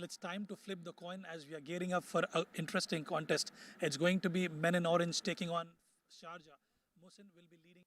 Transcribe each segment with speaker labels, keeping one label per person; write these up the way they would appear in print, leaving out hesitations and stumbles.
Speaker 1: Well, it's time to flip the coin as we are gearing up for an interesting contest. It's going to be men in orange taking on Sharjah. Mohsin will be leading.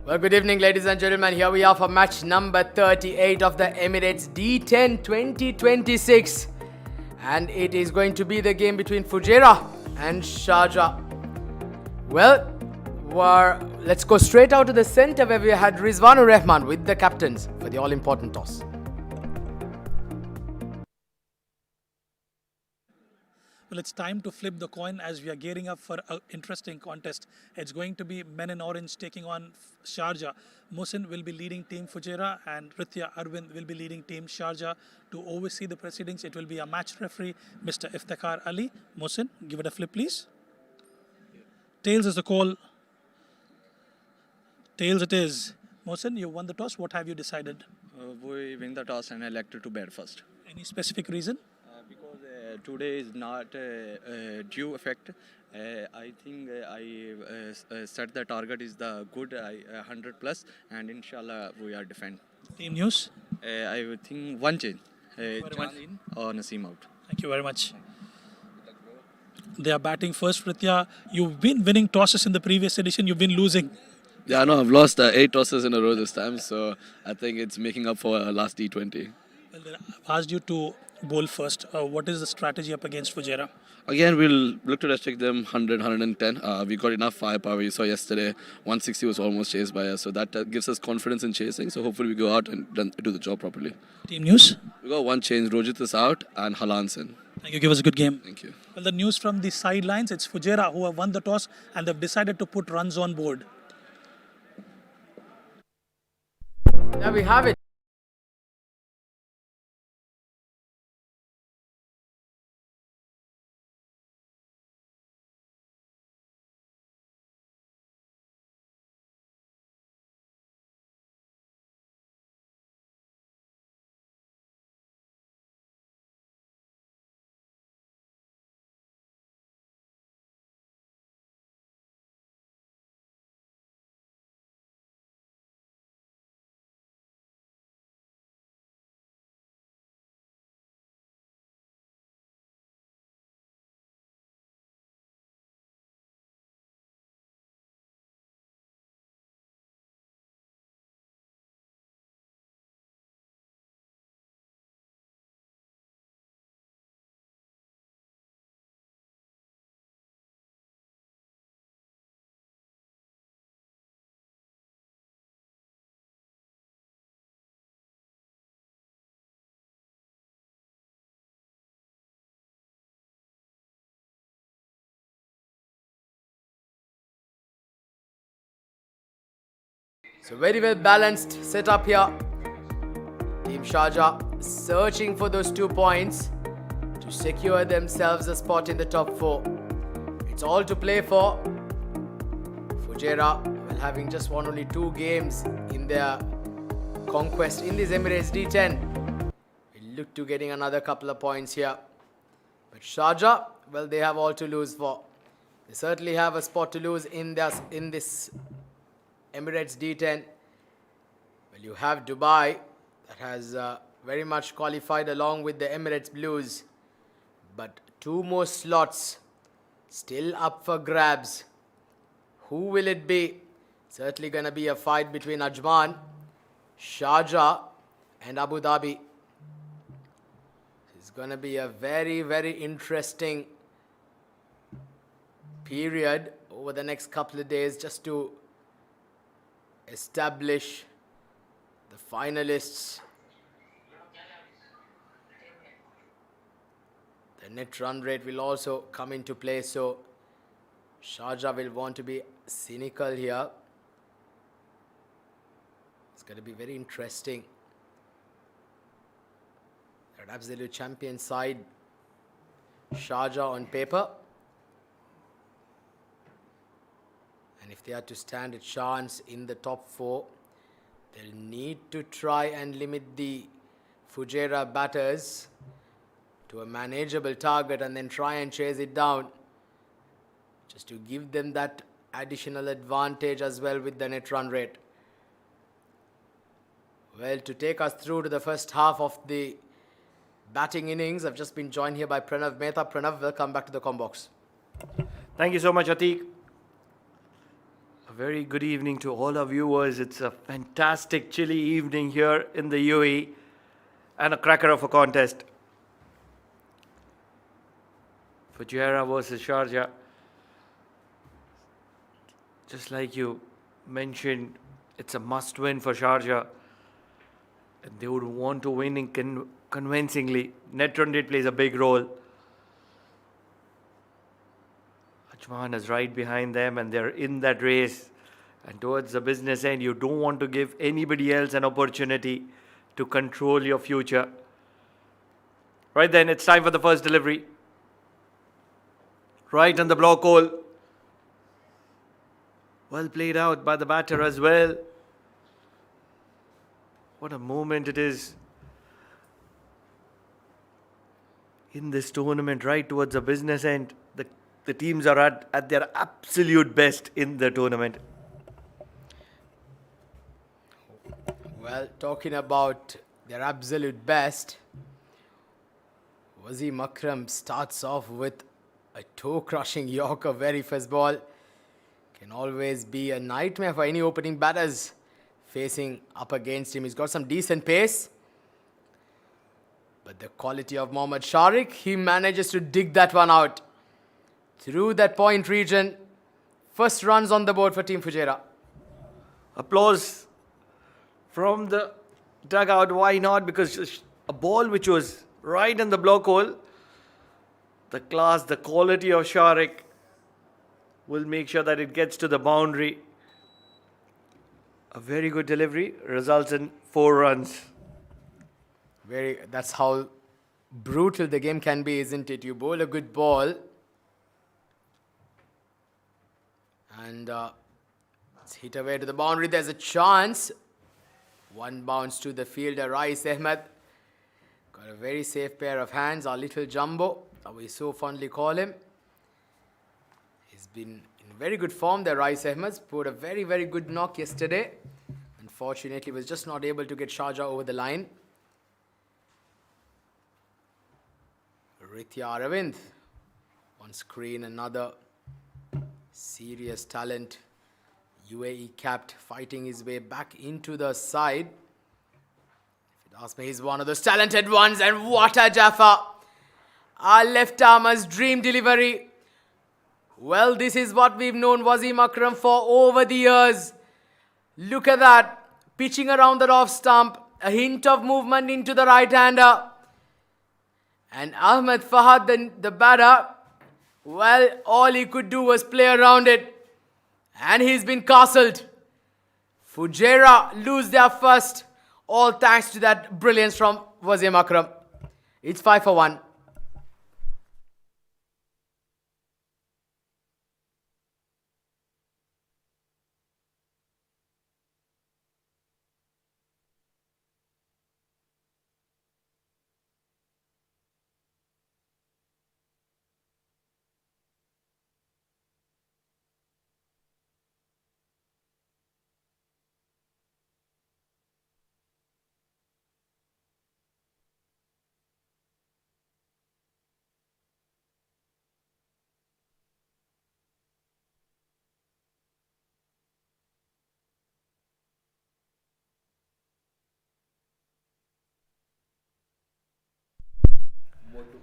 Speaker 2: Well, good evening, ladies and gentlemen. Here we are for match number 38 of the Emirates D10 2026. And it is going to be the game between Fujairah and Sharjah. Well, let's go straight out to the center where we had Rizwanur Rahman with the captains for the all-important toss.
Speaker 1: Well, it's time to flip the coin as we are gearing up for an interesting contest. It's going to be men in orange taking on Sharjah. Mohsin will be leading team Fujairah and Ritya Arvind will be leading team Sharjah. To oversee the proceedings, it will be a match referee, Mr. Iftikhar Ali. Mohsin, give it a flip, please. Tails is the call. Tails it is. Mohsin, you won the toss. What have you decided?
Speaker 3: We win the toss and elected to bat first.
Speaker 1: Any specific reason?
Speaker 3: Because today is not due effect. I think I set the target is the good 100 plus, and inshallah we are defend.
Speaker 1: Team news.
Speaker 3: I would think one change.
Speaker 1: very much.
Speaker 3: Jan in or Naseem out.
Speaker 1: Thank you very much. They are batting first, Ritya. You've been winning tosses in the previous edition. You've been losing.
Speaker 4: Yeah, no, I've lost 8 tosses in a row this time, so I think it's making up for last D20.
Speaker 1: Well, then I've asked you to bowl first. What is the strategy up against Fujairah?
Speaker 4: Again, we'll look to restrict them 100, 110. We got enough firepower. You saw yesterday, 160 was almost chased by us, so that gives us confidence in chasing. So hopefully we go out and do the job properly.
Speaker 1: Team news.
Speaker 4: We got one change. Rojit is out and Halan's in.
Speaker 1: Thank you. Give us a good game.
Speaker 4: Thank you.
Speaker 1: Well, the news from the sidelines, it's Fujairah who have won the toss and they've decided to put runs on board.
Speaker 2: There we have it. So very well balanced setup here. Sharjah searching for those 2 points to secure themselves a spot in the top 4. It's all to play for. Fujairah, well, having just won only 2 games in their conquest in this Emirates D10, will look to getting another couple of points here. But Sharjah, well, they have all to lose for. They certainly have a spot to lose in this Emirates D10. Well, you have Dubai that has very much qualified along with the Emirates Blues. But 2 more slots still up for grabs. Who will it be? Certainly going to be a fight between Ajman, Sharjah and Abu Dhabi. It's going to be a very, very interesting period over the next couple of days just to establish the finalists. The net run rate will also come into play, so Sharjah will want to be cynical here. It's going to be very interesting. They're an absolute champion side, Sharjah on paper. And if they are to stand a chance in the top 4, they'll need to try and limit the Fujairah batters to a manageable target and then try and chase it down, just to give them that additional advantage as well with the net run rate. Well, to take us through to the first half of the batting innings, I've just been joined here by Pranav Mehta. Pranav, welcome back to the Combox.
Speaker 5: Thank you so much, Atiq. A very good evening to all our viewers. It's a fantastic chilly evening here in the UAE and a cracker of a contest. Fujairah versus Sharjah. Just like you mentioned, it's a must-win for Sharjah. And they would want to win in convincingly. Net run rate plays a big role. Ajman is right behind them and they're in that race. And towards the business end, you don't want to give anybody else an opportunity to control your future. Right then, it's time for the first delivery. Right on the block hole. Well played out by the batter as well. What a moment it is in this tournament, right towards the business end. The teams are at their absolute best in the tournament.
Speaker 2: Well, talking about their absolute best, Wasim Akram starts off with a toe-crushing Yorker very first ball. Can always be a nightmare for any opening batters facing up against him. He's got some decent pace. But the quality of Mohammad Shariq, he manages to dig that one out. Through that point region, first runs on the board for Team Fujairah.
Speaker 5: Applause from the dugout. Why not? Because a ball which was right in the block hole, the class, the quality of Shariq will make sure that it gets to the boundary. A very good delivery results in 4 runs.
Speaker 2: That's how brutal the game can be, isn't it? You bowl a good ball and it's hit away to the boundary. There's a chance. 1 bounce to the fielder, Rais Ahmed. Got a very safe pair of hands, our little Jumbo, how we so fondly call him. He's been in very good form there, Rais Ahmed. Put a very, very good knock yesterday. Unfortunately, was just not able to get Sharjah over the line. Rithya Aravind on screen, another serious talent. UAE capped, fighting his way back into the side. If you ask me, he's one of those talented ones. And what a Jaffa! Our left armer's dream delivery. Well, this is what we've known Wasim Akram for over the years. Look at that. Pitching around the off stump. A hint of movement into the right-hander. And Ahmed Fahad, the batter, well, all he could do was play around it. And he's been castled. Fujairah lose their first All thanks to that brilliance from Wasim Akram. It's 5 for 1.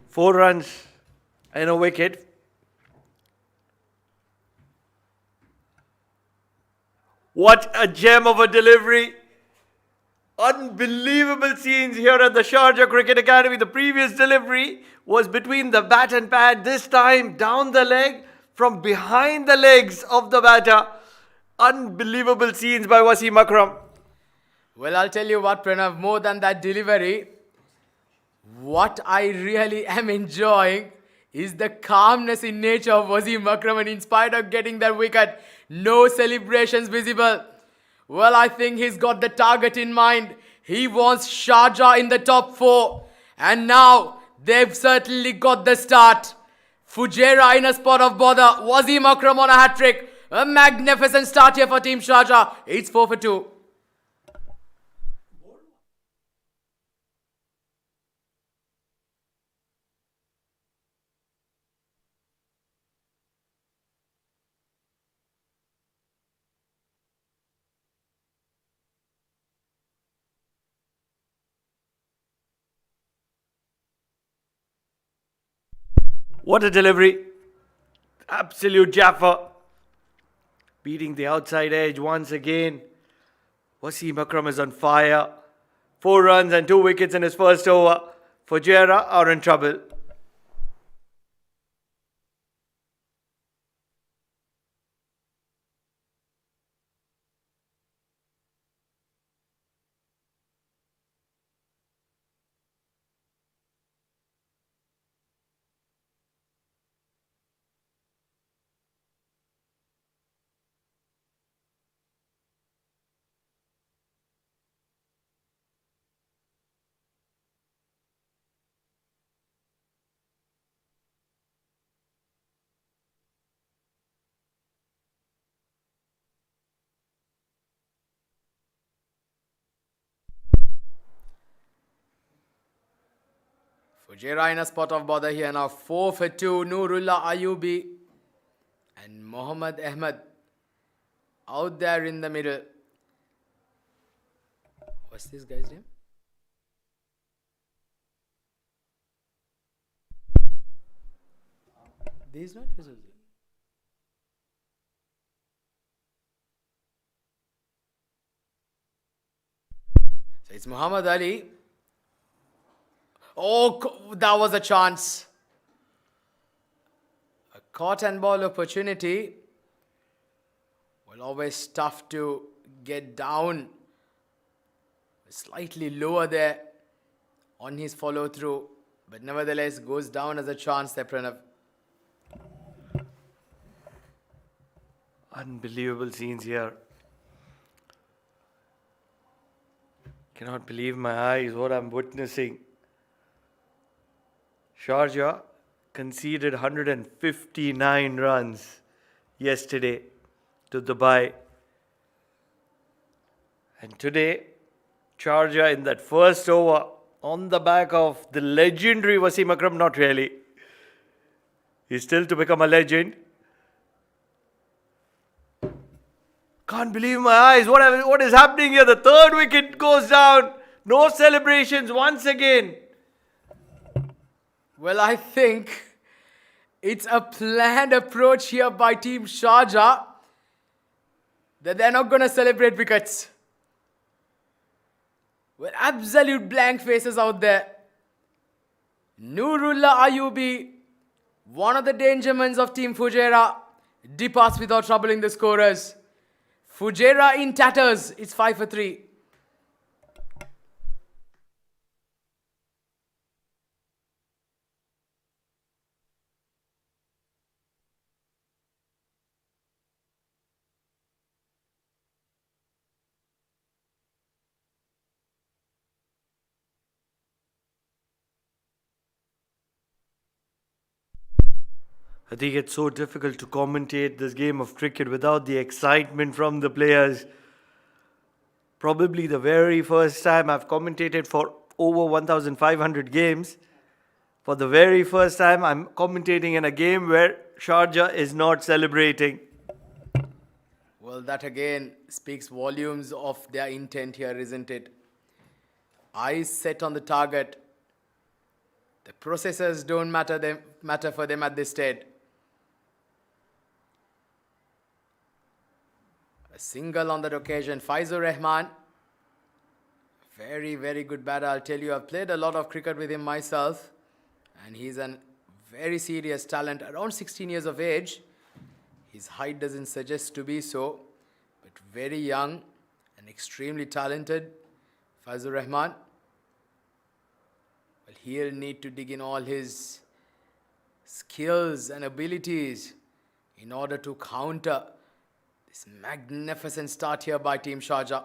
Speaker 5: Four runs and a wicket. What a gem of a delivery. Unbelievable scenes here at the Sharjah Cricket Academy. The previous delivery was between the bat and pad. This time down the leg from behind the legs of the batter. Unbelievable scenes by Wasim Akram.
Speaker 2: Well, I'll tell you what, Pranav, more than that delivery, what I really am enjoying is the calmness in nature of Wasim Akram, and in spite of getting that wicket, no celebrations visible. Well, I think he's got the target in mind. He wants Sharjah in the top 4. And now, they've certainly got the start. Fujairah in a spot of bother. Wasim Akram on a hat-trick. A magnificent start here for Team Sharjah. It's 4 for 2.
Speaker 5: What a delivery. Absolute Jaffa. Beating the outside edge once again. Wasim Akram is on fire. 4 runs and 2 wickets in his first over. Fujairah are in trouble.
Speaker 2: Fujairah in a spot of bother here now. 4 for 2. Nurullah Ayubi and Mohammad Ahmed out there in the middle. What's this guy's name? This is not his. So it's Muhammad Ali. Oh, that was a chance. A caught and ball opportunity. Well, always tough to get down. Slightly lower there on his follow through. But nevertheless goes down as a chance there, Pranav.
Speaker 5: Unbelievable scenes here. Cannot believe my eyes what I'm witnessing. Sharjah conceded 159 runs yesterday to Dubai. And today, Sharjah in that first over on the back of the legendary Wasim Akram, not really. He's still to become a legend. Can't believe my eyes. What is happening here? The third wicket goes down. No celebrations once again.
Speaker 2: Well, I think it's a planned approach here by Team Sharjah that they're not going to celebrate wickets. Well, absolute blank faces out there. Nurullah Ayubi, one of the dangermans of Team Fujairah, departs without troubling the scorers. Fujairah in tatters. It's 5 for 3.
Speaker 5: I think it's so difficult to commentate this game of cricket without the excitement from the players. Probably the very first time I've commentated for over 1,500 games. For the very first time, I'm commentating in a game where Sharjah is not celebrating.
Speaker 2: Well, that again speaks volumes of their intent here, isn't it? Eyes set on the target. The processes don't matter for them at this stage. A single on that occasion. Fujairah, very, very good batter. I'll tell you, I've played a lot of cricket with him myself. And he's a very serious talent. Around 16 years of age. His height doesn't suggest to be so. But very young and extremely talented. Fujairah. Well, he'll need to dig in all his skills and abilities in order to counter this magnificent start here by Team Sharjah.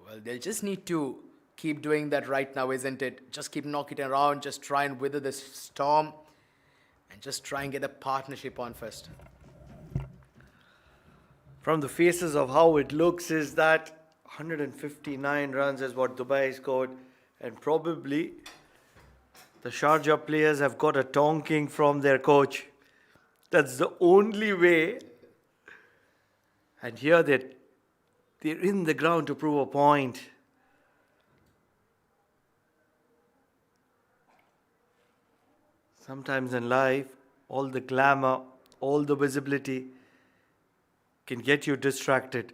Speaker 2: Well, they'll just need to keep doing that right now, isn't it? Just keep knocking it around, just try and weather the storm, and just try and get a partnership on first.
Speaker 5: From the faces of how it looks is that 159 runs is what Dubai scored, and probably the Sharjah players have got a tonking from their coach. That's the only way. And here they're in the ground to prove a point. Sometimes in life, all the glamour, all the visibility can get you distracted.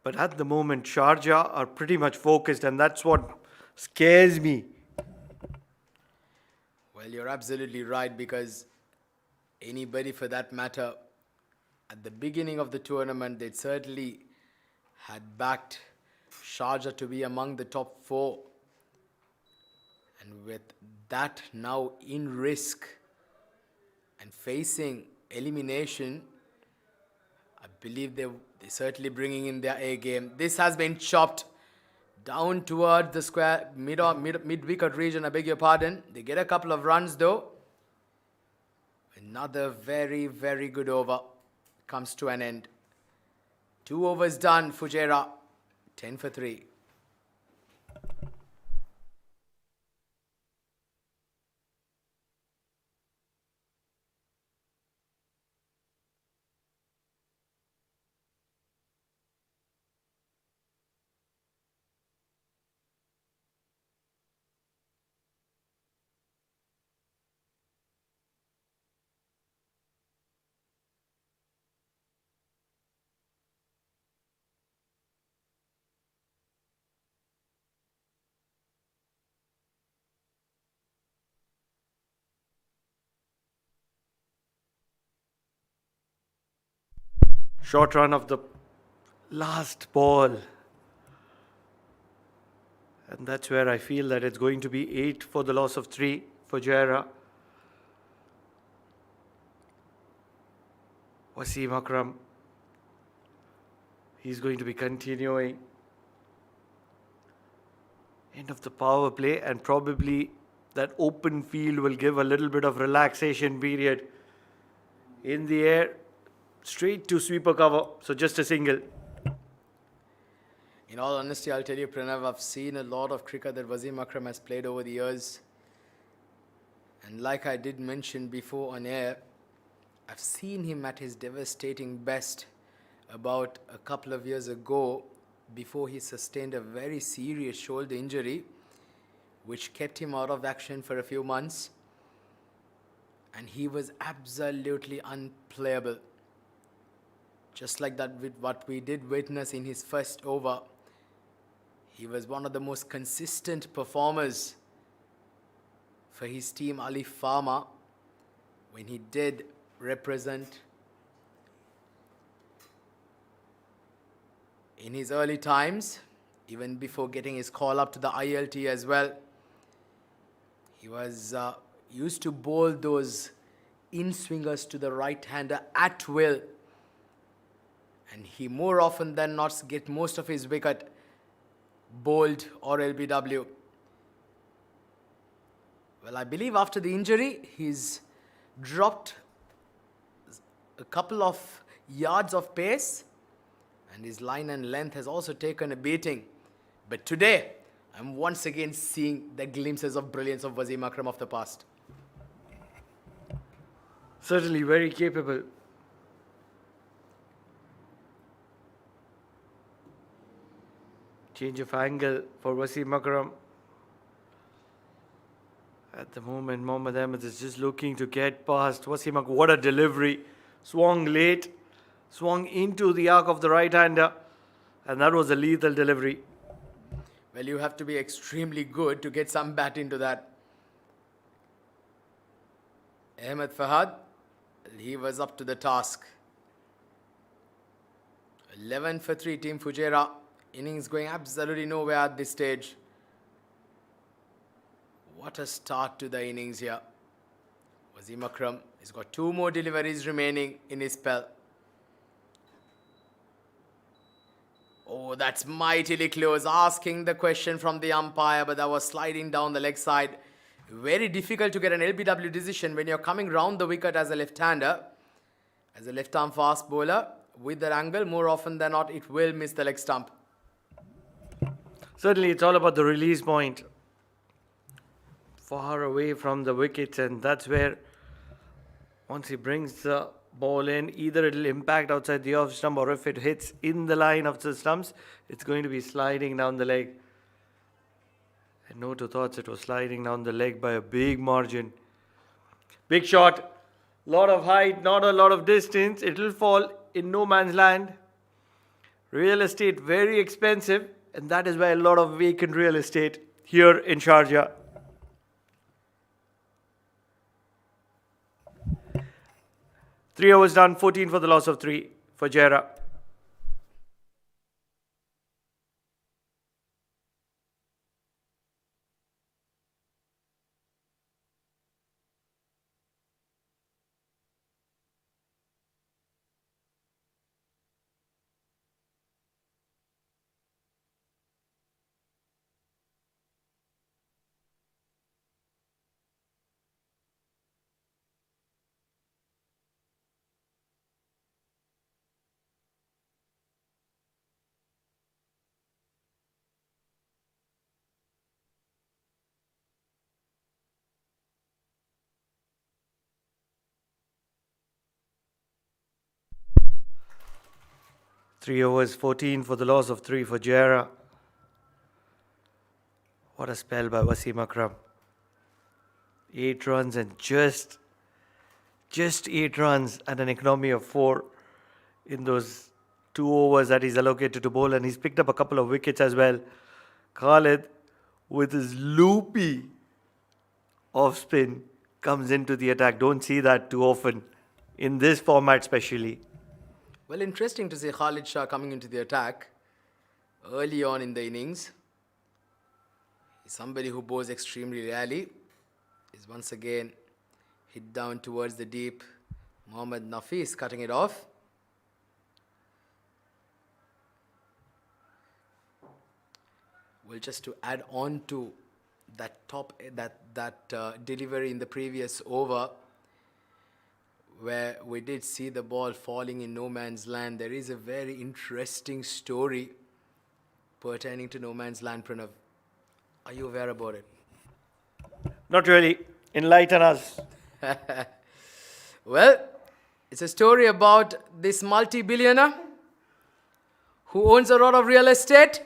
Speaker 5: But at the moment, Sharjah are pretty much focused, and that's what scares me.
Speaker 2: Well, you're absolutely right, because anybody for that matter, at the beginning of the tournament, they certainly had backed Sharjah to be among the top 4. And with that now in risk and facing elimination, I believe they're certainly bringing in their A game. This has been chopped down towards the square, mid-wicket region, I beg your pardon. They get a couple of runs though. Another very, very good over comes to an end. 2 overs done, Fujairah, 10 for 3.
Speaker 5: Short run of the last ball. And that's where I feel that it's going to be 8 for the loss of 3 for Fujairah. Wasim Akram. He's going to be continuing. End of the power play, and probably that open field will give a little bit of relaxation period. In the air, straight to sweeper cover, so just a single.
Speaker 2: In all honesty, I'll tell you, Pranav, I've seen a lot of cricket that Wasim Akram has played over the years. And like I did mention before on air, I've seen him at his devastating best about a couple of years ago, before he sustained a very serious shoulder injury, which kept him out of action for a few months. And he was absolutely unplayable. Just like that, with what we did witness in his first over, he was one of the most consistent performers for his team, Ali Farmer, when he did represent in his early times, even before getting his call up to the ILT as well. He was used to bowl those in-swingers to the right-hander at will. And he more often than not get most of his wicket bowled or LBW. Well, I believe after the injury, he's dropped a couple of yards of pace and his line and length has also taken a beating. But today, I'm once again seeing the glimpses of brilliance of Wasim Akram of the past.
Speaker 5: Certainly very capable. Change of angle for Wasim Akram. At the moment, Mohammad Ahmed is just looking to get past Wasim Akram. What a delivery. Swung late. Swung into the arc of the right-hander. And that was a lethal delivery.
Speaker 2: Well, you have to be extremely good to get some bat into that. Ahmed Fahad, he was up to the task. 11 for 3, Team Fujairah. Innings going absolutely nowhere at this stage. What a start to the innings here. Wasim Akram, he's got 2 more deliveries remaining in his spell. Oh, that's mightily close. Asking the question from the umpire, but that was sliding down the leg side. Very difficult to get an LBW decision when you're coming round the wicket as a left-hander. As a left-arm fast bowler, with that angle, more often than not, it will miss the leg stump.
Speaker 5: Certainly, it's all about the release point. Far away from the wickets, and that's where once he brings the ball in, either it'll impact outside the off stump, or if it hits in the line of the stumps, it's going to be sliding down the leg. And no two thoughts, it was sliding down the leg by a big margin. Big shot, lot of height, not a lot of distance. It'll fall in no man's land. Real estate very expensive, and that is why a lot of vacant real estate here in Sharjah. Three overs done, 14 for the loss of 3 for Fujairah. Three overs, 14 for the loss of 3 for Fujairah. What a spell by Wasim Akram. 8 runs and just 8 runs and an economy of 4 in those 2 overs that he's allocated to bowl, and he's picked up a couple of wickets as well. Khalid, with his loopy off spin, comes into the attack. Don't see that too often in this format especially.
Speaker 2: Well, interesting to see Khalid Shah coming into the attack early on in the innings. He's somebody who bowls extremely rarely. He's once again hit down towards the deep. Mohammad Nafis cutting it off. Well, just to add on to that delivery in the previous over, where we did see the ball falling in no man's land, there is a very interesting story pertaining to no man's land, Pranav. Are you aware about it?
Speaker 5: Not really. Enlighten us.
Speaker 2: Well, it's a story about this multi-billionaire who owns a lot of real estate.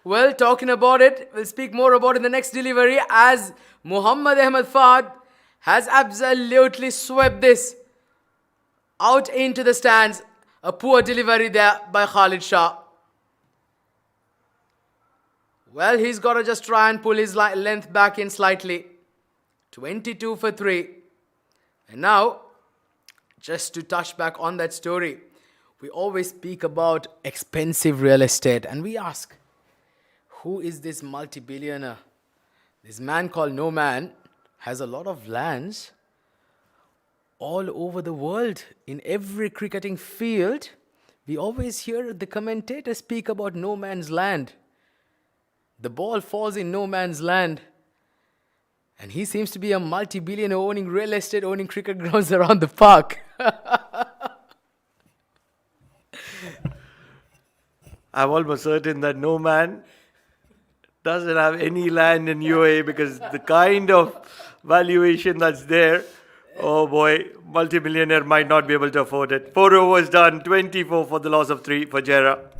Speaker 2: Well, talking about it, we'll speak more about it in the next delivery, as Muhammad Ahmed Fahad has absolutely swept this out into the stands. A poor delivery there by Khalid Shah. Well, he's got to just try and pull his length back in slightly. 22 for 3. And now, just to touch back on that story, we always speak about expensive real estate, and we ask, who is this multi-billionaire? This man called No Man has a lot of lands all over the world. In every cricketing field, we always hear the commentators speak about no man's land. The ball falls in no man's land. And he seems to be a multi-billionaire owning real estate, owning cricket grounds around the park.
Speaker 5: I'm almost certain that no man doesn't have any land in UAE because the kind of valuation that's there, oh boy, multimillionaire might not be able to afford it. 4 overs done, 24 for the loss of 3 for Fujairah.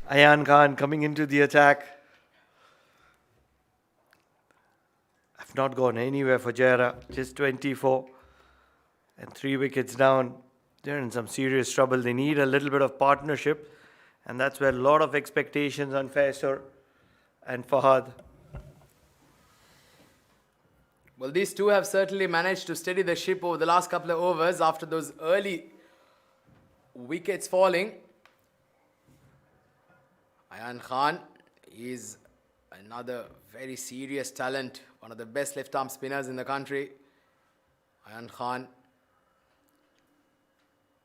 Speaker 5: Ayan Khan coming into the attack. Have not gone anywhere for Fujairah, just 24 and 3 wickets down. They're in some serious trouble. They need a little bit of partnership, and that's where a lot of expectations on Faisal and Fahad.
Speaker 2: Well, these two have certainly managed to steady the ship over the last couple of overs after those early wickets falling. Ayan Khan is another very serious talent, one of the best left-arm spinners in the country. Ayan Khan,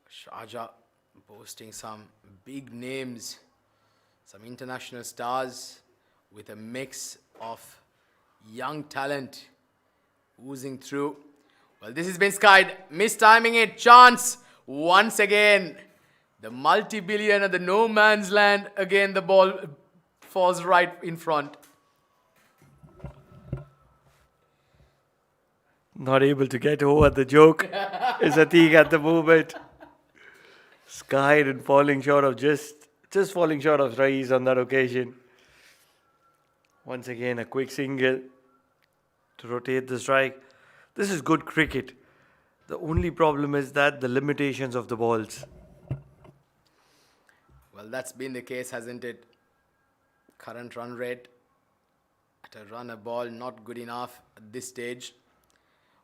Speaker 2: Sharjah boasting some big names, some international stars with a mix of young talent oozing through. Well, this has been skied, mistiming it, chance once again. The multi-billionaire, the no man's land, again the ball falls right in front.
Speaker 5: Not able to get over the joke is Atiq at the moment. Skied and falling short of just falling short of Rais on that occasion. Once again, a quick single to rotate the strike. This is good cricket. The only problem is that the limitations of the balls.
Speaker 2: Well, that's been the case, hasn't it? Current run rate at a run a ball, not good enough at this stage.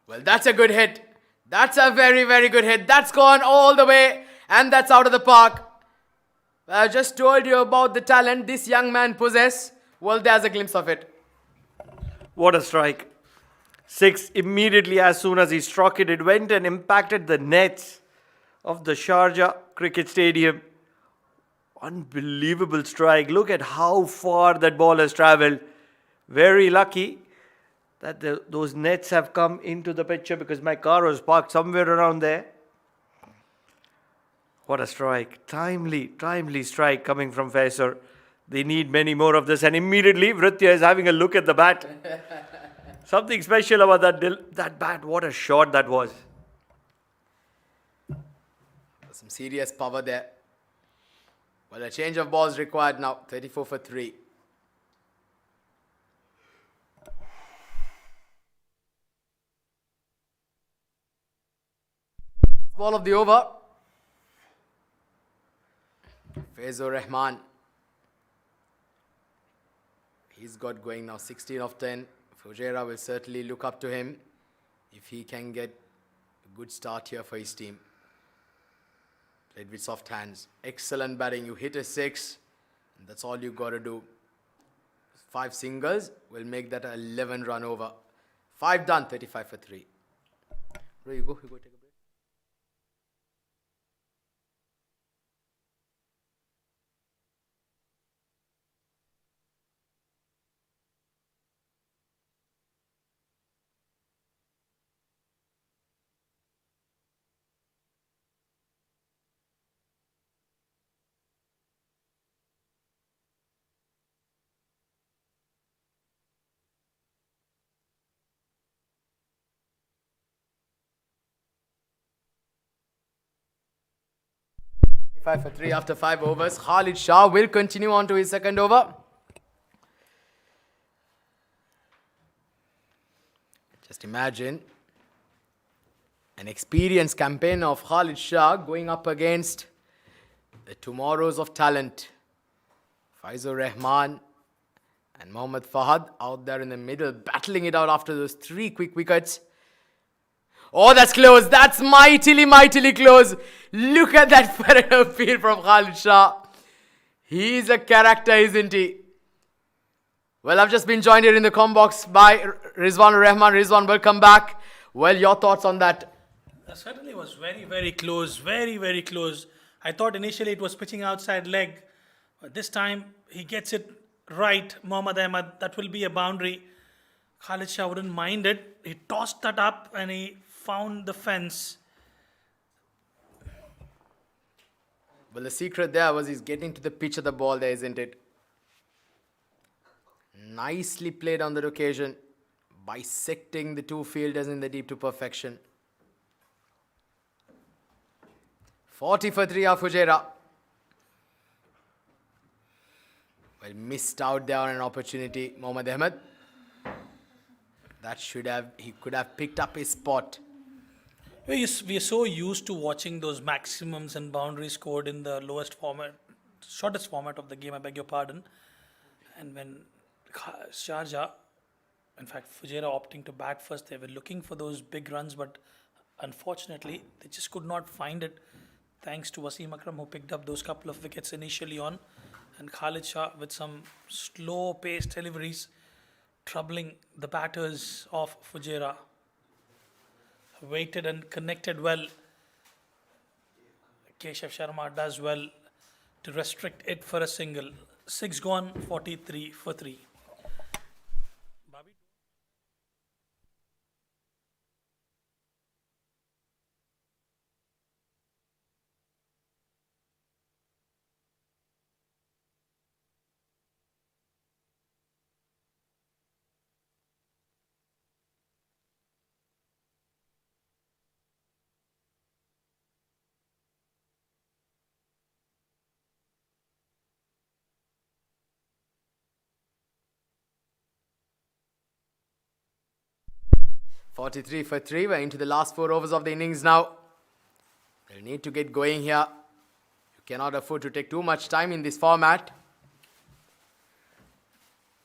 Speaker 2: Well, that's a good hit. That's a very, very good hit. That's gone all the way, and that's out of the park. I just told you about the talent this young man possesses. Well, there's a glimpse of it.
Speaker 5: What a strike. 6 immediately as soon as he struck it. It went and impacted the nets of the Sharjah cricket stadium. Unbelievable strike. Look at how far that ball has travelled. Very lucky that those nets have come into the picture because my car was parked somewhere around there. What a strike. Timely strike coming from Faisal. They need many more of this. And immediately Vritya is having a look at the bat. Something special about that bat. What a shot that was.
Speaker 2: Some serious power there. Well, a change of balls required now. 34 for 3. Ball of the over. Faizur Rahman. He's got going now 16 of 10. Fujairah will certainly look up to him if he can get a good start here for his team. Played with soft hands. Excellent batting. You hit a 6. And that's all you got to do. 5 singles will make that an 11 run over. 5 done. 35 for 3. Where you go? You go take a break. Five for 3 after 5 overs. Khalid Shah will continue on to his second over. Just imagine An experienced campaign of Khalid Shah going up against the tomorrows of talent. Faizur Rahman and Mohammad Fahad out there in the middle, battling it out after those 3 quick wickets. Oh, that's close. That's mightily close. Look at that ferret appeal from Khalid Shah. He's a character, isn't he? Well, I've just been joined here in the com box by Rizwan Rahman. Rizwan, welcome back. Well, your thoughts on that?
Speaker 1: That certainly was very close, very close. I thought initially it was pitching outside leg, but this time he gets it right. Mohammad Ahmed, that will be a boundary. Khalid Shah wouldn't mind it. He tossed that up and he found the fence.
Speaker 2: Well, the secret there was he's getting to the pitch of the ball there, isn't it? Nicely played on that occasion, bisecting the 2 fielders in the deep to perfection. 40 for 3 are Fujairah. Well, missed out there on an opportunity, Mohammad Ahmed. He could have picked up his spot.
Speaker 1: We are so used to watching those maximums and boundaries scored in the shortest format of the game, I beg your pardon. And when Sharjah, in fact, Fujairah opting to bat first, they were looking for those big runs, but unfortunately, they just could not find it. Thanks to Wasim Akram, who picked up those couple of wickets initially on, and Khalid Shah with some slow-paced deliveries, troubling the batters of Fujairah. Waited and connected well. Keshav Sharma does well to restrict it for a single. 6 gone, 43 for 3.
Speaker 2: 43 for 3. We're into the last 4 overs of the innings now. They'll need to get going here. You cannot afford to take too much time in this format.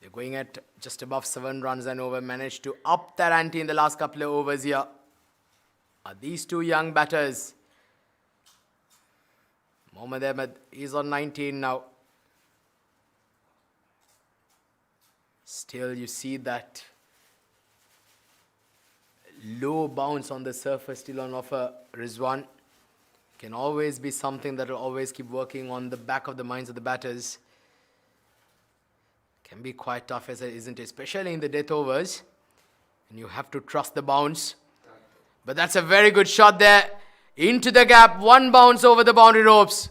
Speaker 2: They're going at just above 7 runs and over. Managed to up their ante in the last couple of overs here. Are these 2 young batters? Mohammad Ahmed is on 19 now. Still, you see that low bounce on the surface still on offer. Rizwan can always be something that will always keep working on the back of the minds of the batters. Can be quite tough, isn't it? Especially in the death overs, and you have to trust the bounce. But that's a very good shot there into the gap. 1 bounce over the boundary ropes.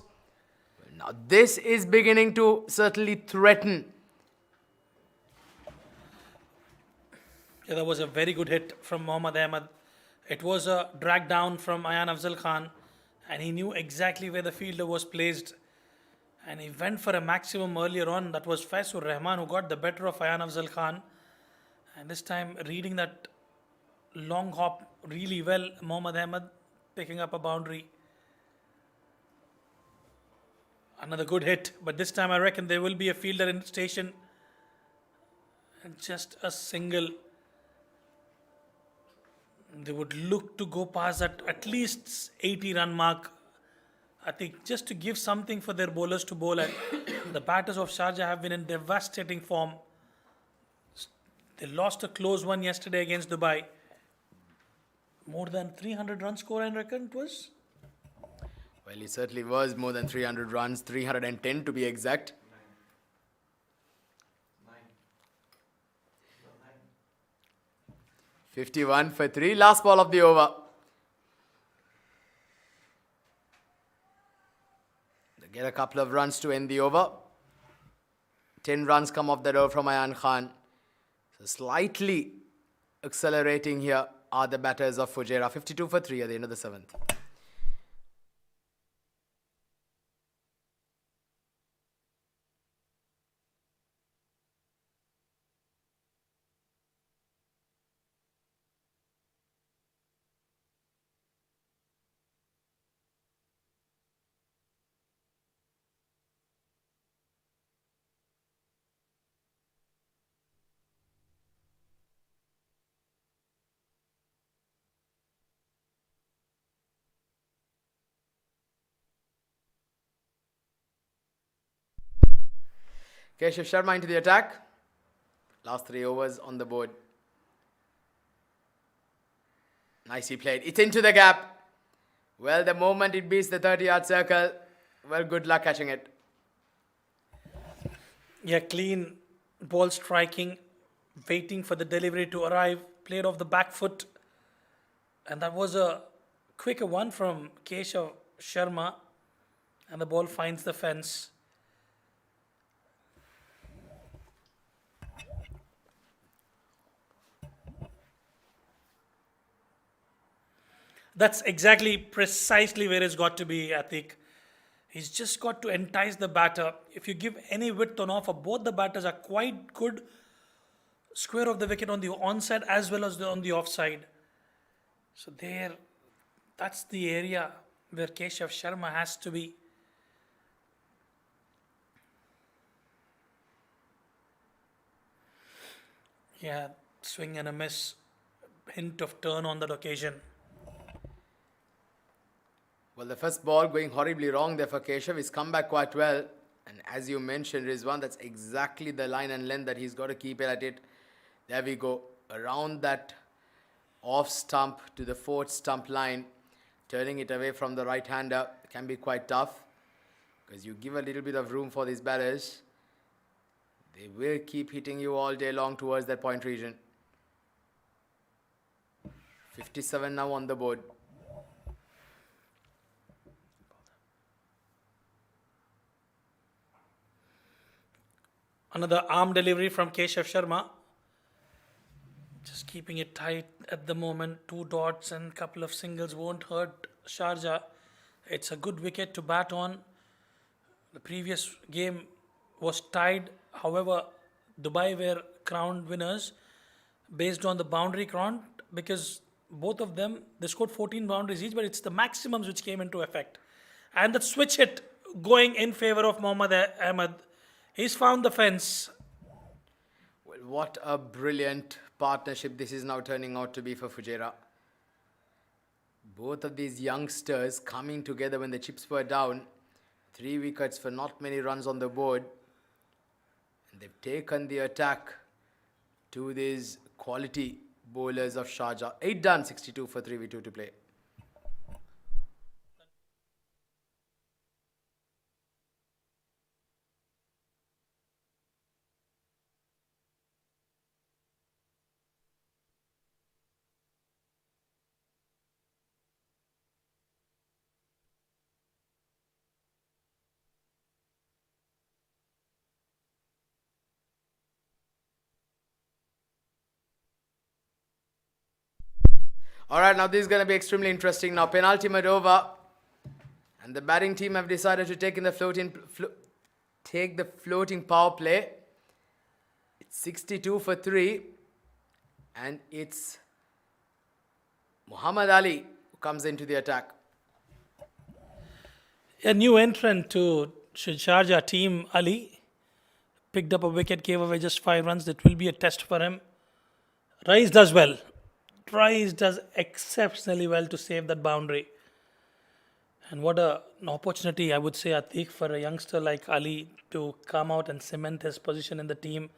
Speaker 2: Now this is beginning to certainly threaten.
Speaker 1: Yeah, that was a very good hit from Mohammad Ahmed. It was a drag down from Ayan Afzal Khan, and he knew exactly where the fielder was placed. And he went for a maximum earlier on. That was Faizur Rahman who got the better of Ayan Afzal Khan. And this time, reading that long hop really well, Mohammad Ahmed picking up a boundary. Another good hit, but this time I reckon there will be a fielder in station. And just a single. They would look to go past that at least 80 run mark. I think just to give something for their bowlers to bowl at. The batters of Sharjah have been in devastating form. They lost a close one yesterday against Dubai. More than 300 run score, I reckon it was.
Speaker 2: Well, it certainly was more than 300 runs, 310 to be exact. Nine. 51 for 3, last ball of the over. They get a couple of runs to end the over. 10 runs come off the door from Ayan Khan. So slightly accelerating here are the batters of Fujairah. 52 for 3 at the end of the 7th. Keshav Sharma into the attack. Last 3 overs on the board. Nicely played. It's into the gap. Well, the moment it beats the 30-yard circle, well, good luck catching it.
Speaker 1: Yeah, clean ball striking, waiting for the delivery to arrive, played off the back foot. And that was a quicker one from Keshav Sharma. And the ball finds the fence. That's exactly precisely where it's got to be, Atik. He's just got to entice the batter. If you give any width on offer, both the batters are quite good. Square of the wicket on the onside as well as on the offside. So that's the area where Keshav Sharma has to be. Yeah, swing and a miss. Hint of turn on that occasion.
Speaker 2: Well, the first ball going horribly wrong there for Keshav. He's come back quite well. And as you mentioned, Rizwan, that's exactly the line and length that he's got to keep it at it. There we go. Around that off stump to the fourth stump line. Turning it away from the right-hander can be quite tough. Because you give a little bit of room for these batters, they will keep hitting you all day long towards that point region. 57 now on the board.
Speaker 1: Another arm delivery from Keshav Sharma. Just keeping it tight at the moment. 2 dots and a couple of singles won't hurt Sharjah. It's a good wicket to bat on. The previous game was tied. However, Dubai were crowned winners based on the boundary count because both of them, they scored 14 boundaries each, but it's the maximums which came into effect. And that switch hit going in favor of Mohammad Ahmed. He's found the fence.
Speaker 2: Well, what a brilliant partnership this is now turning out to be for Fujairah. Both of these youngsters coming together when the chips were down. 3 wickets for not many runs on the board. And they've taken the attack to these quality bowlers of Sharjah. 8 done, 62 for 3v2 to play. Alright, now this is going to be extremely interesting. Now, penultimate over. And the batting team have decided to take the floating power play. It's 62 for 3. And it's Muhammad Ali who comes into the attack.
Speaker 1: A new entrant to Sharjah team, Ali, picked up a wicket, gave away just 5 runs. That will be a test for him. Rice does well. Rice does exceptionally well to save that boundary. And what an opportunity, I would say, Atik, for a youngster like Ali to come out and cement his position in the team.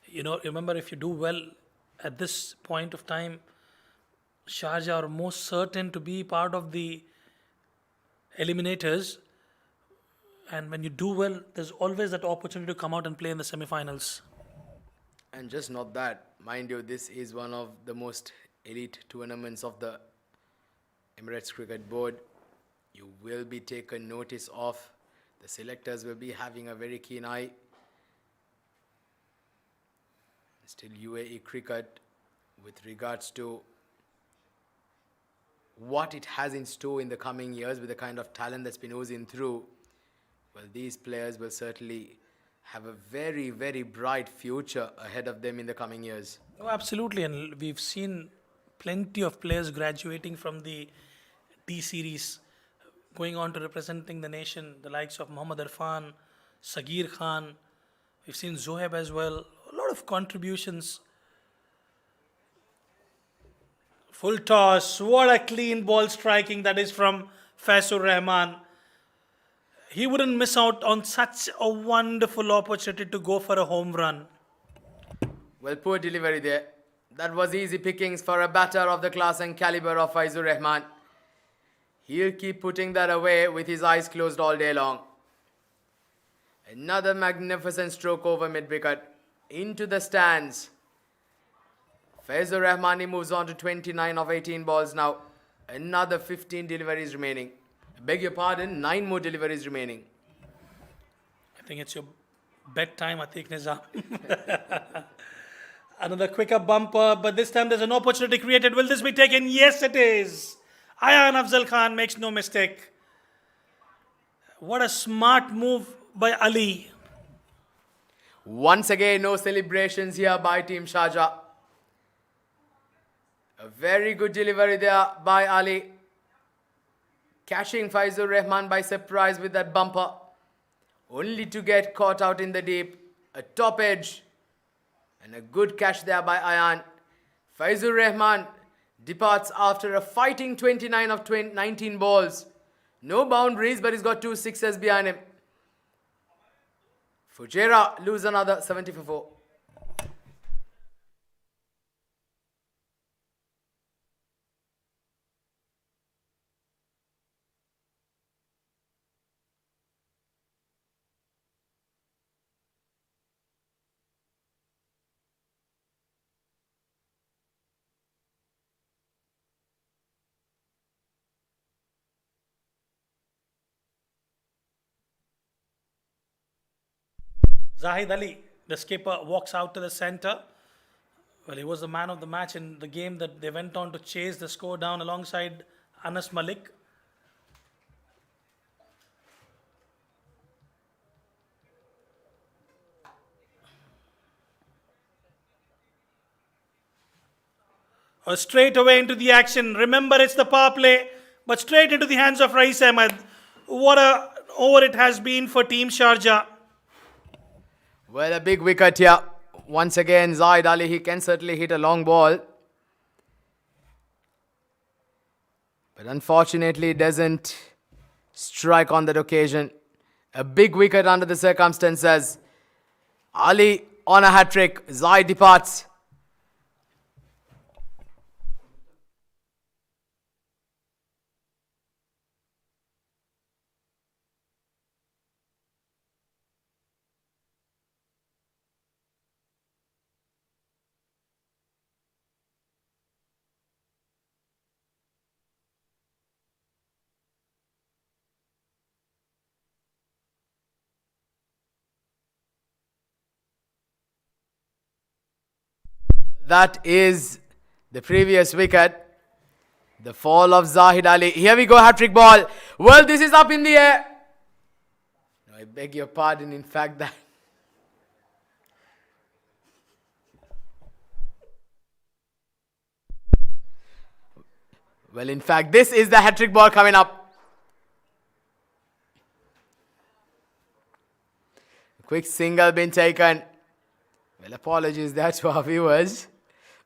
Speaker 1: You know, remember, if you do well at this point of time, Sharjah are most certain to be part of the eliminators. And when you do well, there's always that opportunity to come out and play in the semi-finals.
Speaker 2: And just not that. Mind you, this is one of the most elite tournaments of the Emirates Cricket Board. You will be taken notice of. The selectors will be having a very keen eye. Still UAE cricket with regards to what it has in store in the coming years with the kind of talent that's been oozing through. Well, these players will certainly have a very, very bright future ahead of them in the coming years.
Speaker 1: Oh, absolutely. And we've seen plenty of players graduating from the D series, going on to representing the nation, the likes of Muhammad Irfan, Sagir Khan. We've seen Zohaib as well. A lot of contributions. Full toss. What a clean ball striking that is from Faisur Rahman. He wouldn't miss out on such a wonderful opportunity to go for a home run.
Speaker 2: Well, poor delivery there. That was easy pickings for a batter of the class and caliber of Faizur Rahman. He'll keep putting that away with his eyes closed all day long. Another magnificent stroke over mid-wicket. Into the stands. Faizur Rahmani moves on to 29 of 18 balls now. Another 15 deliveries remaining. I beg your pardon, 9 more deliveries remaining.
Speaker 1: I think it's your bedtime, Atiq Nizam. Another quicker bumper, but this time there's an opportunity created. Will this be taken? Yes, it is. Ayan Afzal Khan makes no mistake. What a smart move by Ali.
Speaker 2: Once again, no celebrations here by Team Sharjah. A very good delivery there by Ali. Catching Faizur Rahman by surprise with that bumper. Only to get caught out in the deep. A top edge. And a good catch there by Ayan. Faizur Rahman departs after a fighting 29 of 19 balls. No boundaries, but he's got 2 sixes behind him. Fujairah lose another 70 for 4.
Speaker 1: Zahid Ali, the skipper, walks out to the center. Well, he was the man of the match in the game that they went on to chase the score down alongside Anas Malik. Straight away into the action. Remember, it's the power play, but straight into the hands of Rais Ahmed. What a over it has been for Team Sharjah.
Speaker 2: Well, a big wicket here. Once again, Zahid Ali, he can certainly hit a long ball. But unfortunately, it doesn't strike on that occasion. A big wicket under the circumstances. Ali on a hat-trick. Zahid departs. That is the previous wicket. The fall of Zahid Ali. Here we go, hat-trick ball. Well, this is up in the air. No, I beg your pardon, in fact, that... Well, in fact, this is the hat-trick ball coming up. Quick single been taken. Well, apologies there to our viewers.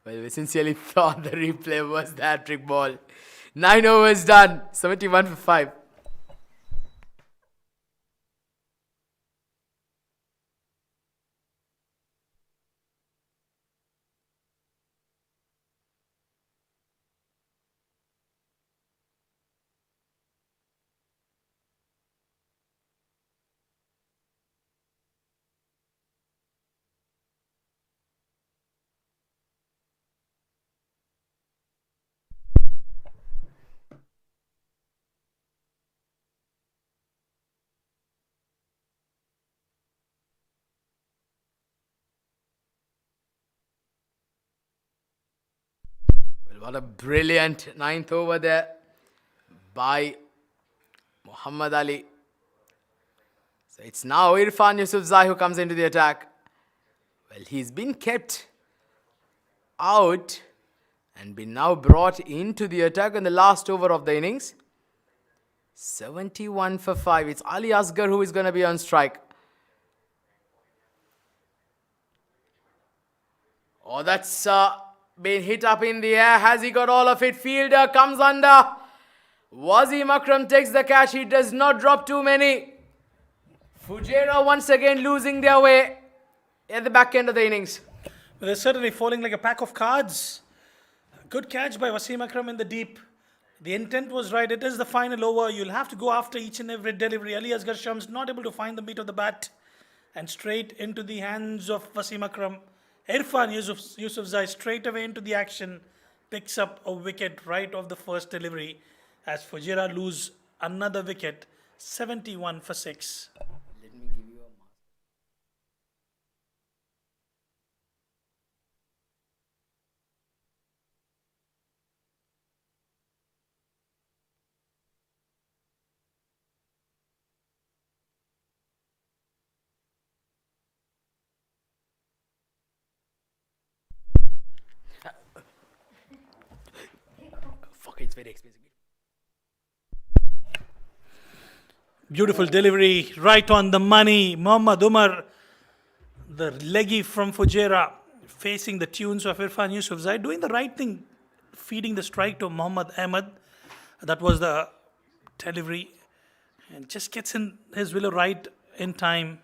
Speaker 2: Well, we sincerely thought the replay was the hat-trick ball. 9 overs done. 71 for 5. What a brilliant 9th over there by Muhammad Ali. So it's now Irfan Yusufzai who comes into the attack. Well, he's been kept out and been now brought into the attack in the last over of the innings. 71 for 5. It's Ali Asgar who is going to be on strike. Oh, that's... been hit up in the air. Has he got all of it? Fielder comes under. Wasim Akram takes the catch. He does not drop too many. Fujairah once again losing their way at the back end of the innings.
Speaker 1: But they're certainly falling like a pack of cards. Good catch by Wasim Akram in the deep. The intent was right. It is the final over. You'll have to go after each and every delivery. Ali Asghar Shams not able to find the meat of the bat. And straight into the hands of Wasim Akram. Irfan Yusufzai straight away into the action. Picks up a wicket right off the first delivery. As Fujairah lose another wicket. 71 for 6.
Speaker 2: Fuck, it's very expensive.
Speaker 1: Beautiful delivery, right on the money. Muhammad Umar, the leggy from Fujairah, facing the tunes of Irfan Yusufzai, doing the right thing, feeding the strike to Muhammad Ahmed. That was the delivery, and just gets in his willow right in time.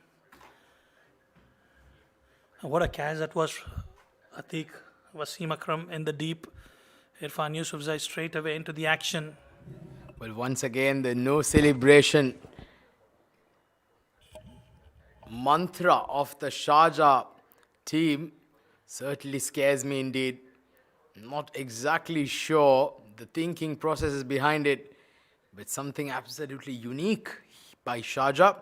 Speaker 1: And what a catch that was, Atiq. Wasim Akram in the deep. Irfan Yusufzai straight away into the action.
Speaker 2: Well, once again, the no celebration mantra of the Sharjah team certainly scares me indeed. Not exactly sure the thinking processes behind it, but something absolutely unique by Sharjah.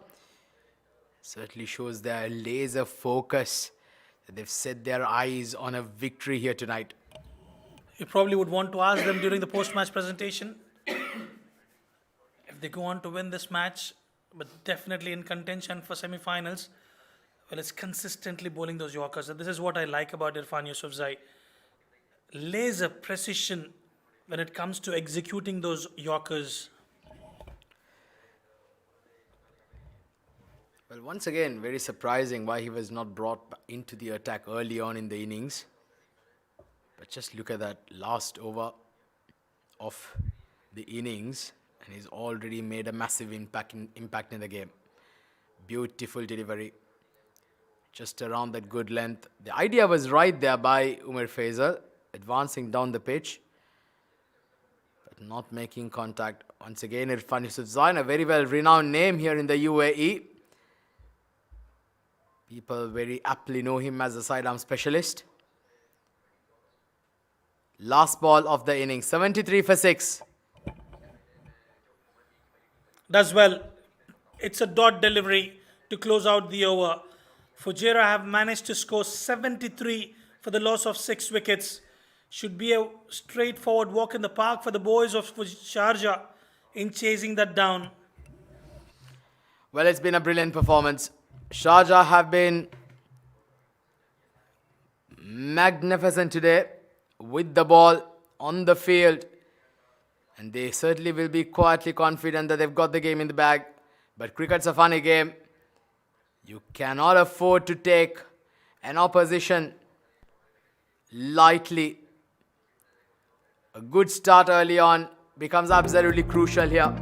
Speaker 2: Certainly shows their laser focus, that they've set their eyes on a victory here tonight.
Speaker 1: You probably would want to ask them during the post-match presentation if they go on to win this match, but definitely in contention for semi-finals. Well, it's consistently bowling those Yorkers. And this is what I like about Irfan Yusufzai. Laser precision when it comes to executing those Yorkers.
Speaker 2: Well, once again, very surprising why he was not brought into the attack early on in the innings. But just look at that last over of the innings, and he's already made a massive impact in the game. Beautiful delivery. Just around that good length. The idea was right there by Umar Faisal, advancing down the pitch, but not making contact. Once again, Irfan Yusufzai, a very well renowned name here in the UAE. People very aptly know him as a sidearm specialist. Last ball of the innings, 73 for 6.
Speaker 1: Does well. It's a dot delivery to close out the over. Fujairah have managed to score 73 for the loss of 6 wickets. Should be a straightforward walk in the park for the boys of Sharjah in chasing that down.
Speaker 2: Well, it's been a brilliant performance. Sharjah have been magnificent today with the ball on the field. And they certainly will be quietly confident that they've got the game in the bag. But cricket's a funny game. You cannot afford to take an opposition lightly. A good start early on becomes absolutely crucial here.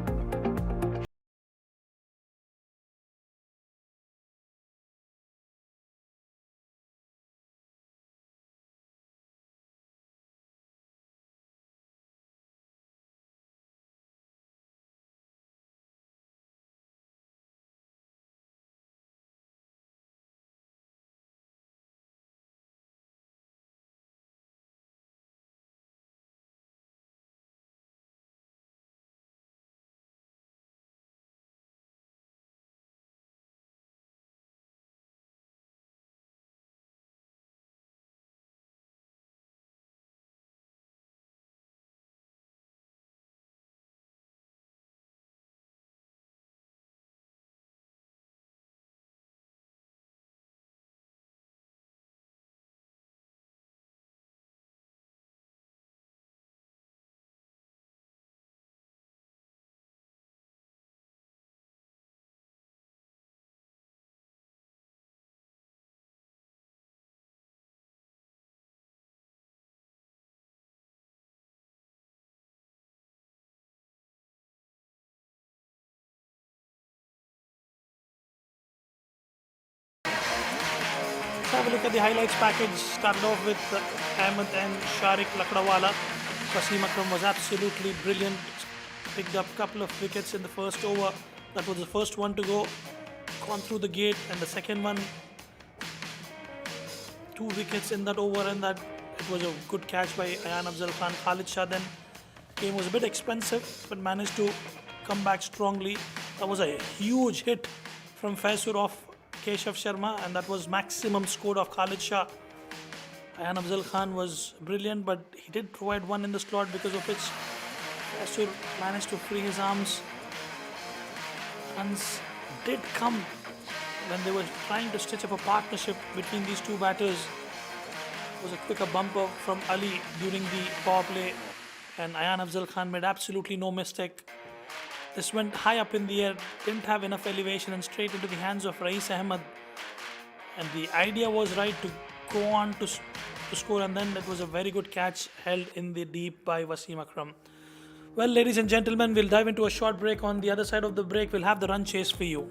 Speaker 1: have a look at the highlights package. Started off with Ahmed and Sharik Lakdawala. Wasim Akram was absolutely brilliant. Picked up a couple of wickets in the first over. That was the first one to go. Gone through the gate, and the second one, 2 wickets in that over, and that it was a good catch by Ayan Afzal Khan. Khalid Shah then game was a bit expensive, but managed to come back strongly. That was a huge hit from Faisur off Keshav Sharma, and that was maximum score of Khalid Shah. Ayan Afzal Khan was brilliant, but he did provide one in the slot, because of which Faisur managed to free his arms. Runs did come when they were trying to stitch up a partnership between these two batters. It was a quicker bumper from Ali during the power play, and Ayan Afzal Khan made absolutely no mistake. This went high up in the air, didn't have enough elevation, and straight into the hands of Rais Ahmed. And the idea was right to go on to score, and then it was a very good catch held in the deep by Wasim Akram. Well, ladies and gentlemen, we'll dive into a short break. On the other side of the break, we'll have the run chase for you.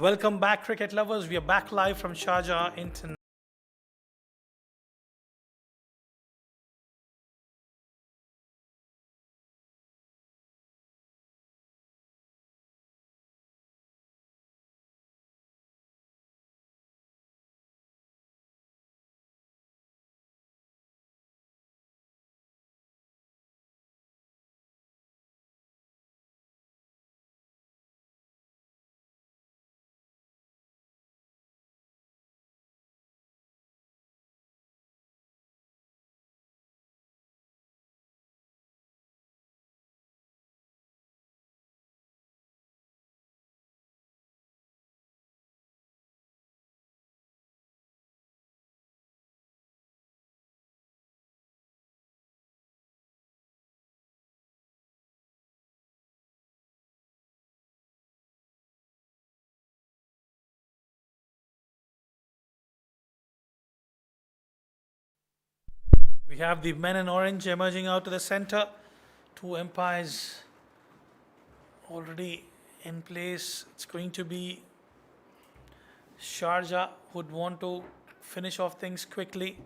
Speaker 1: Welcome back, cricket lovers. We are back live from Sharjah International. We have the men in orange emerging out to the center. Two umpires already in place. It's going to be Sharjah would want to finish off things quickly.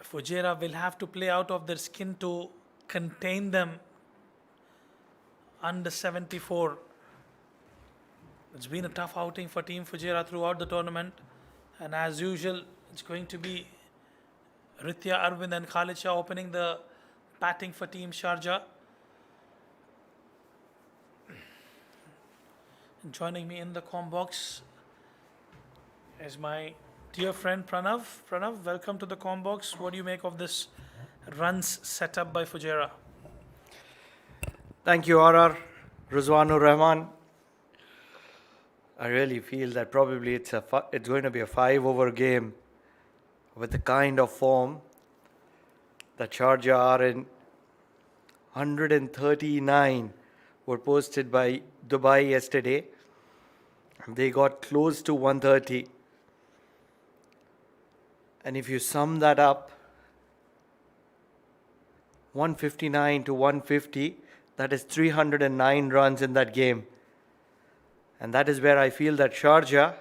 Speaker 1: Fujairah will have to play out of their skin to contain them under 74. It's been a tough outing for Team Fujairah throughout the tournament, and as usual, it's going to be Rithya Arvind and Khalid Shah opening the batting for Team Sharjah. And joining me in the comm box is my dear friend Pranav. Pranav, welcome to the comm box. What do you make of this runs set up by Fujairah?
Speaker 5: Thank you, RR. Rizwanur Rahman. I really feel that probably it's going to be a 5-over game with the kind of form that Sharjah are in. 139 were posted by Dubai yesterday. They got close to 130. And if you sum that up, 159 to 150, that is 309 runs in that game. And that is where I feel that Sharjah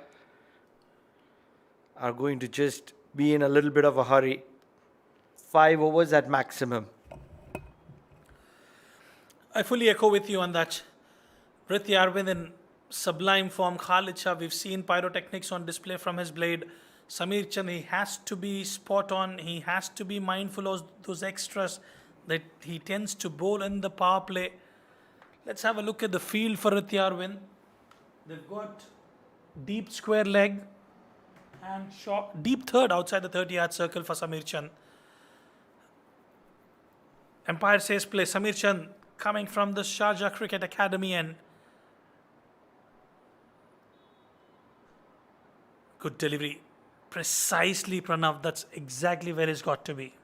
Speaker 5: are going to just be in a little bit of a hurry. 5 overs at maximum.
Speaker 1: I fully echo with you on that. Rithya Arvind in sublime form. Khalid Shah, we've seen pyrotechnics on display from his blade. Samir Chand, he has to be spot on. He has to be mindful of those extras that he tends to bowl in the power play. Let's have a look at the field for Rithya Arvind. They've got deep square leg and short, deep third outside the 30-yard circle for Samir Chand. Empire says play. Samir Chand coming from the Sharjah Cricket Academy, and good delivery. Precisely, Pranav. That's exactly where he's got to be.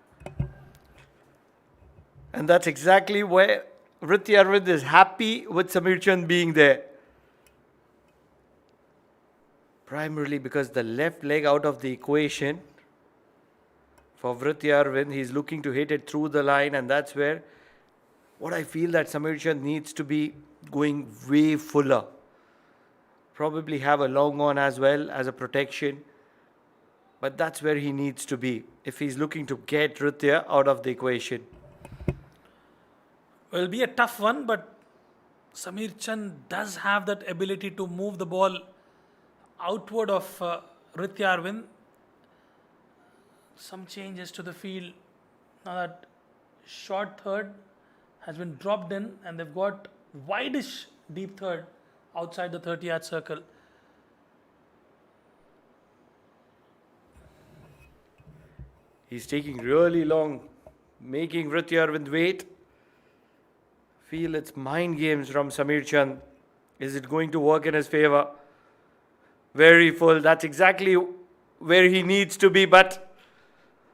Speaker 5: And that's exactly where Rithya Arvind is happy with Samir Chand being there. Primarily because the left leg out of the equation for Rithya Arvind, he's looking to hit it through the line, and that's where what I feel that Samir Chand needs to be going way fuller. Probably have a long on as well as a protection, but that's where he needs to be if he's looking to get Rithya out of the equation.
Speaker 1: Well, it'll be a tough one, but Samir Chand does have that ability to move the ball outward of Rithya Arvind. Some changes to the field. Now that short third has been dropped in, and they've got wideish deep third outside the 30-yard circle.
Speaker 5: He's taking really long, making Rithya Arvind wait. Feel it's mind games from Samir Chand. Is it going to work in his favor? Very full. That's exactly where he needs to be. But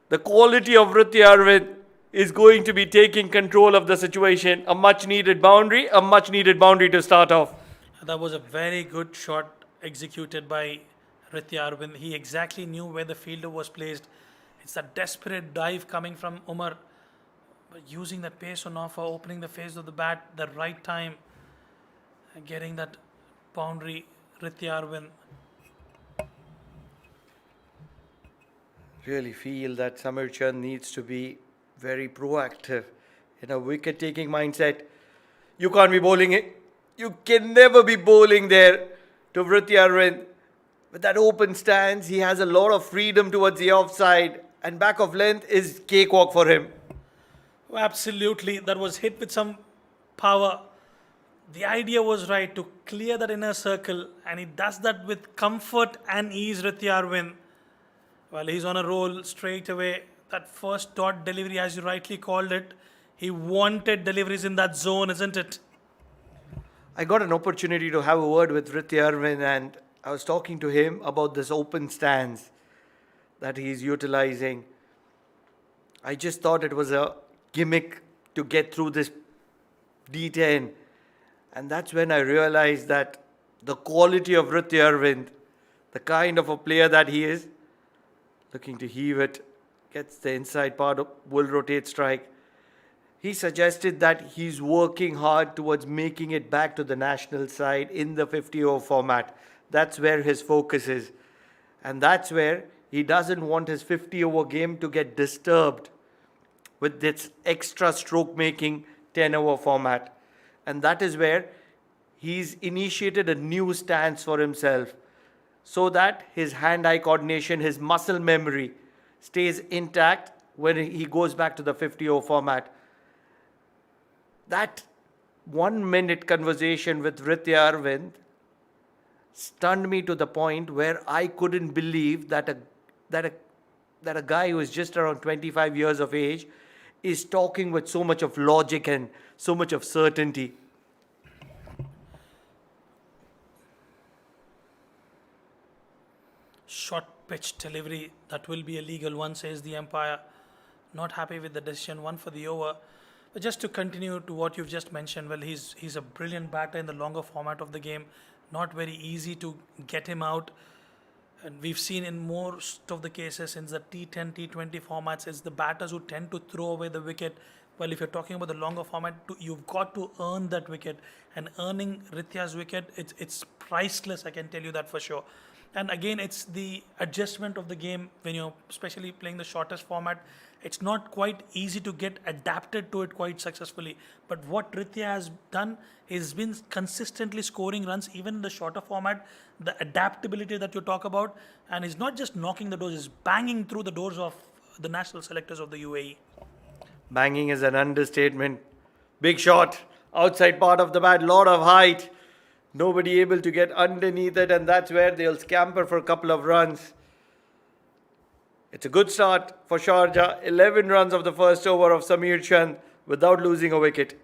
Speaker 5: the quality of Rithya Arvind is going to be taking control of the situation. A much needed boundary to start off.
Speaker 1: That was a very good shot executed by Rithya Arvind. He exactly knew where the fielder was placed. It's a desperate dive coming from Umar, but using that pace on offer, opening the face of the bat, the right time, and getting that boundary Ritya Arvind.
Speaker 5: Really feel that Samir Chand needs to be very proactive in a wicket taking mindset. You can't be bowling it. You can never be bowling there to Vritti Arvind. With that open stance, he has a lot of freedom towards the offside, and back of length is cakewalk for him.
Speaker 1: Oh, absolutely, that was hit with some power. The idea was right to clear that inner circle, and he does that with comfort and ease, Ritya Arvind. Well, he's on a roll straight away. That first dot delivery, as you rightly called it, he wanted deliveries in that zone, isn't it?
Speaker 5: I got an opportunity to have a word with Vritti Arvind, and I was talking to him about this open stance that he's utilizing. I just thought it was a gimmick to get through this D10. And that's when I realized that the quality of Vritti Arvind, the kind of a player that he is, looking to heave it, gets the inside part of will rotate strike. He suggested that he's working hard towards making it back to the national side in the 50-over format. That's where his focus is. And that's where he doesn't want his 50-over game to get disturbed with this extra stroke making 10-over format. And that is where he's initiated a new stance for himself so that his hand-eye coordination, his muscle memory stays intact when he goes back to the 50-over format. That 1 minute conversation with Ritya Arvind stunned me to the point where I couldn't believe that a guy who is just around 25 years of age is talking with so much of logic and so much of certainty.
Speaker 1: Short pitch delivery, that will be illegal one, says the umpire. Not happy with the decision, one for the over. But just to continue to what you've just mentioned, well, he's a brilliant batter in the longer format of the game. Not very easy to get him out. And we've seen in most of the cases in the T10, T20 formats, it's the batters who tend to throw away the wicket. Well, if you're talking about the longer format, you've got to earn that wicket. And earning Ritya's wicket, it's priceless, I can tell you that for sure. And again, it's the adjustment of the game when you're especially playing the shortest format. It's not quite easy to get adapted to it quite successfully. But what Ritya has done is been consistently scoring runs even in the shorter format. The adaptability that you talk about, and he's not just knocking the doors, he's banging through the doors of the national selectors of the UAE.
Speaker 5: Banging is an understatement. Big shot, outside part of the bat, lot of height. Nobody able to get underneath it, and that's where they'll scamper for a couple of runs. It's a good start for Sharjah. 11 runs of the first over of Samir Chand without losing a wicket.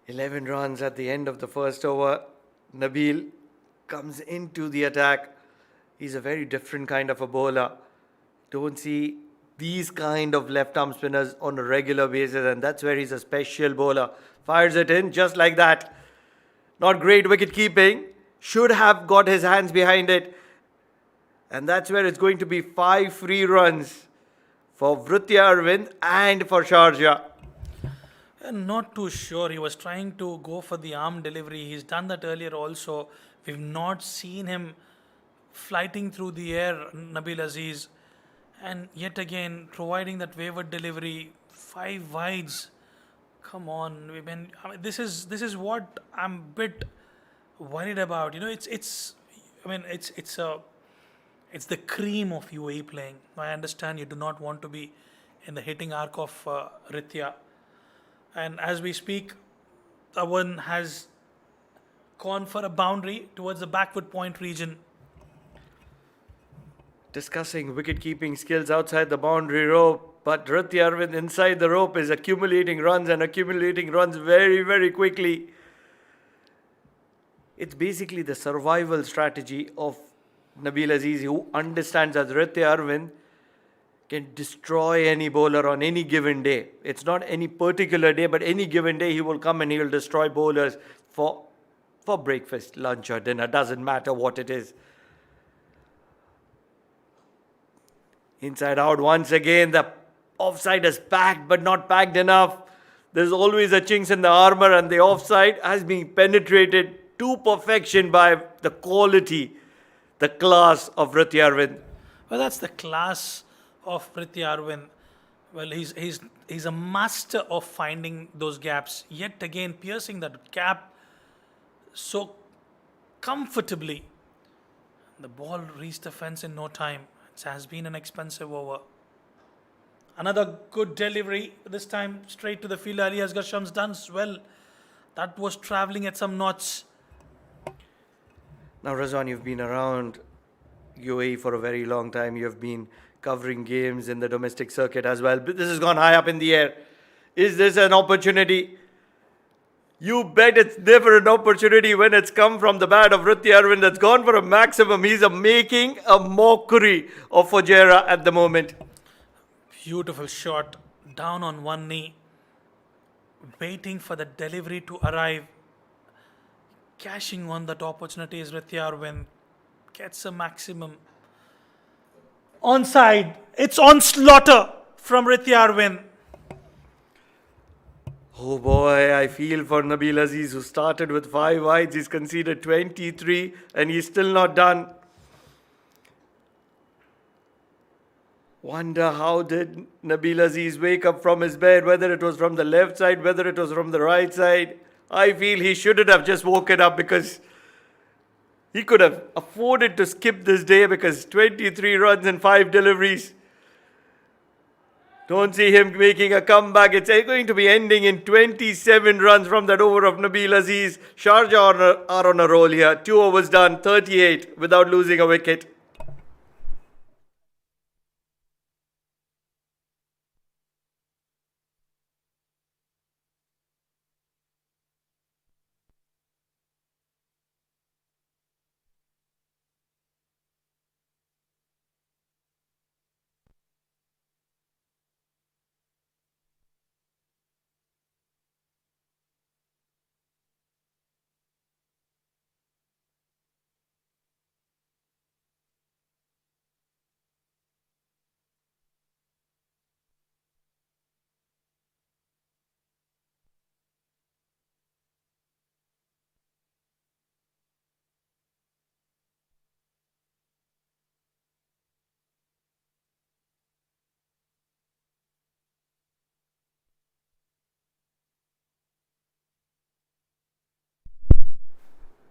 Speaker 5: "11 runs at the end of the first over. Nabil comes into the attack. He's a very different kind of a bowler. Don't see these kind of left arm spinners on a regular basis, and that's where he's a special bowler. Fires it in just like that. Not great wicket keeping. Should have got his hands behind it. And that's where it's going to be 5 free runs for Vritti Arvind and for Sharjah.
Speaker 1: Not too sure. He was trying to go for the arm delivery. He's done that earlier also. We've not seen him flighting through the air, Nabil Aziz. And yet again, providing that wayward delivery, 5 wides. Come on, this is what I'm a bit worried about. You know, it's the cream of UAE playing. I understand you do not want to be in the hitting arc of Ritya. And as we speak, Awan has gone for a boundary towards the backward point region.
Speaker 5: Discussing wicket-keeping skills outside the boundary rope, but Ritya Arvind inside the rope is accumulating runs and accumulating runs very, very quickly. It's basically the survival strategy of Nabil Aziz, who understands that Ritya Arvind can destroy any bowler on any given day. It's not any particular day, but any given day he will come and he will destroy bowlers for breakfast, lunch or dinner. Doesn't matter what it is. Inside out once again. The offside is packed but not packed enough. There's always a chinks in the armor, and the offside has been penetrated to perfection by the quality, the class of Ritya Arvind.
Speaker 1: Well, that's the class of Ritya Arvind. Well, he's a master of finding those gaps. Yet again, piercing that gap so comfortably. The ball reached the fence in no time. It has been an expensive over. Another good delivery, this time straight to the fielder. Ali Asghar Shams done well. That was travelling at some knots.
Speaker 5: Now, Razwan, you've been around UAE for a very long time. You've been covering games in the domestic circuit as well. But this has gone high up in the air. Is this an opportunity? You bet it's never an opportunity when it's come from the bat of Ritya Arvind. That's gone for a maximum. He's making a mockery of Fujairah at the moment.
Speaker 1: Beautiful shot, down on one knee, waiting for the delivery to arrive. Cashing on that opportunity is Ritya Arvind. Gets a maximum. Onside. It's on slaughter from Ritya Arvind.
Speaker 5: Oh boy, I feel for Nabil Aziz, who started with 5 wides. He's conceded 23 and he's still not done. Wonder how did Nabil Aziz wake up from his bed, whether it was from the left side, whether it was from the right side. I feel he shouldn't have just woken up, because he could have afforded to skip this day, because 23 runs and 5 deliveries. Don't see him making a comeback. It's going to be ending in 27 runs from that over of Nabil Aziz. Sharjah are on a roll here. 2 overs done, 38 without losing a wicket.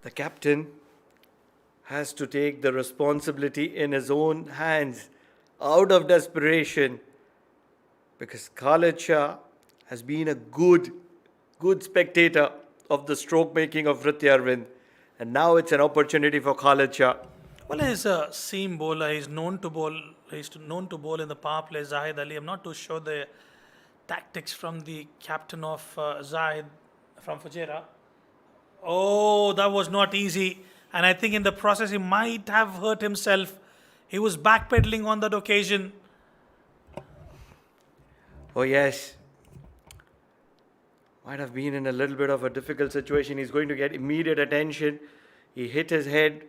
Speaker 5: The captain has to take the responsibility in his own hands out of desperation, because Khalid Shah has been a good spectator of the stroke making of Ritya Arvind, and now it's an opportunity for Khalid Shah.
Speaker 1: Well, he's a seam bowler. He's known to bowl. He's known to bowl in the power play. Zahid Ali. I'm not too sure the tactics from the captain of Zahid from Fujairah. Oh, that was not easy. And I think in the process he might have hurt himself. He was backpedaling on that occasion.
Speaker 5: Oh yes, might have been in a little bit of a difficult situation. He's going to get immediate attention. He hit his head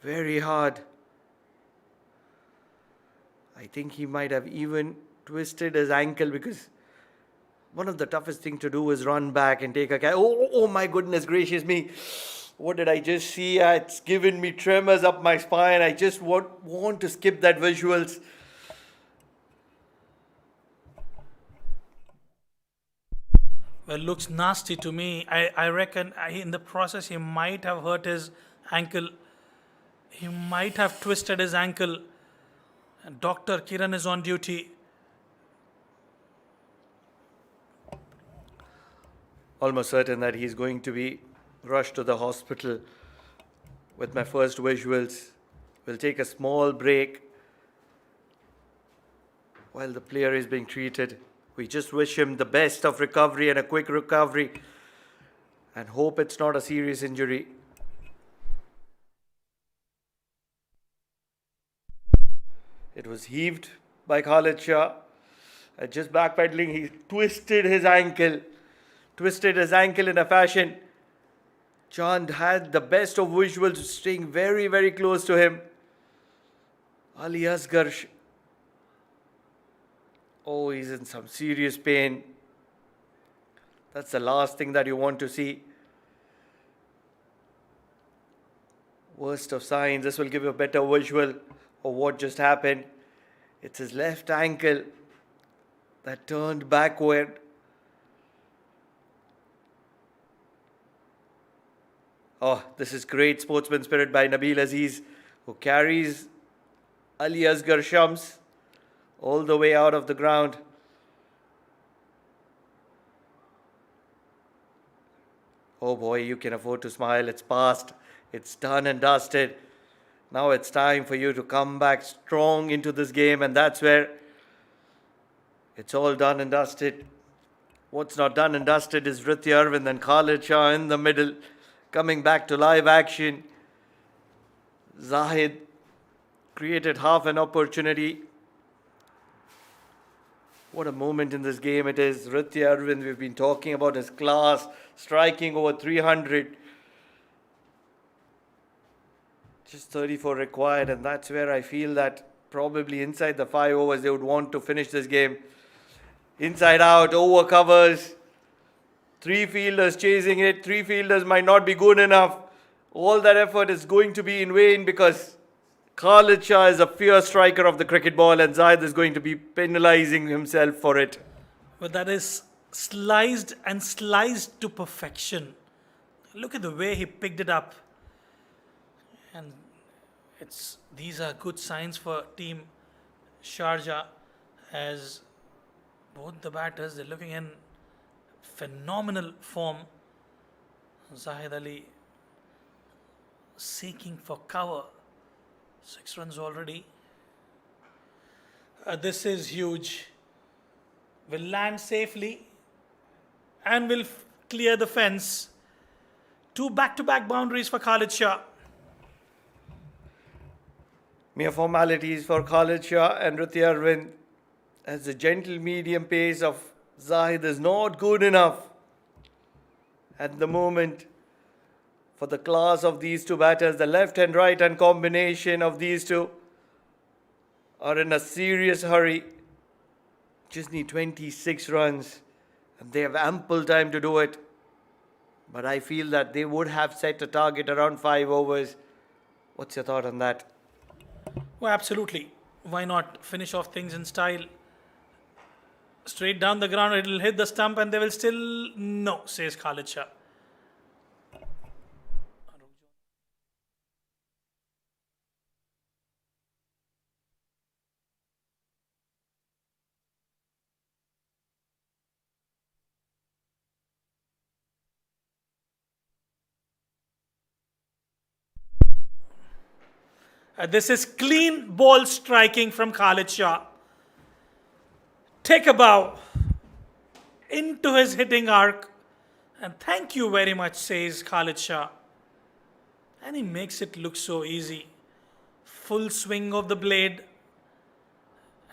Speaker 5: very hard. I think he might have even twisted his ankle, because one of the toughest things to do is run back and take a catch. Oh my goodness gracious me. What did I just see? It's given me tremors up my spine. I just want to skip that visuals.
Speaker 1: Well, looks nasty to me. I reckon in the process he might have hurt his ankle. He might have twisted his ankle. And Dr. Kiran is on duty.
Speaker 5: Almost certain that he's going to be rush to the hospital with my first visuals. We'll take a small break while the player is being treated. We just wish him the best of recovery and a quick recovery and hope it's not a serious injury. It was heaved by Khalid Shah. Just backpedaling, he twisted his ankle in a fashion. Chand had the best of visuals, staying very, very close to him. Ali Asghar, oh, he's in some serious pain. That's the last thing that you want to see. Worst of signs. This will give you a better visual of what just happened. It's his left ankle that turned backward. Oh, this is great sportsman spirit by Nabil Aziz, who carries Ali Asghar Shams all the way out of the ground. Oh boy, you can afford to smile. It's past. It's done and dusted. Now it's time for you to come back strong into this game, and that's where it's all done and dusted. What's not done and dusted is Rithya Arvind and Khalid Shah in the middle, coming back to live action. Zahid created half an opportunity. What a moment in this game it is. Rithya Arvind, we've been talking about his class, striking over 300. Just 34 required, and that's where I feel that probably inside the 5 overs they would want to finish this game. Inside out, over covers. 3 fielders chasing it. 3 fielders might not be good enough. All that effort is going to be in vain because Khalid Shah is a fierce striker of the cricket ball and Zahid is going to be penalizing himself for it.
Speaker 1: But that is sliced and sliced to perfection. Look at the way he picked it up. And these are good signs for team Sharjah, as both the batters, they're looking in phenomenal form. Zahid Ali seeking for cover. 6 runs already. This is huge. Will land safely and will clear the fence. 2 back-to-back boundaries for Khalid Shah.
Speaker 5: Mere formalities for Khalid Shah and Rithya Arvind, as the gentle medium pace of Zahid is not good enough at the moment for the class of these 2 batters. The left and right hand combination of these 2 are in a serious hurry. Just need 26 runs and they have ample time to do it. But I feel that they would have set a target around 5 overs. What's your thought on that?
Speaker 1: Well, absolutely. Why not finish off things in style? Straight down the ground, it'll hit the stump and they will still... No, says Khalid Shah. This is clean ball striking from Khalid Shah. Take a bow into his hitting arc. And thank you very much, says Khalid Shah. And he makes it look so easy. Full swing of the blade.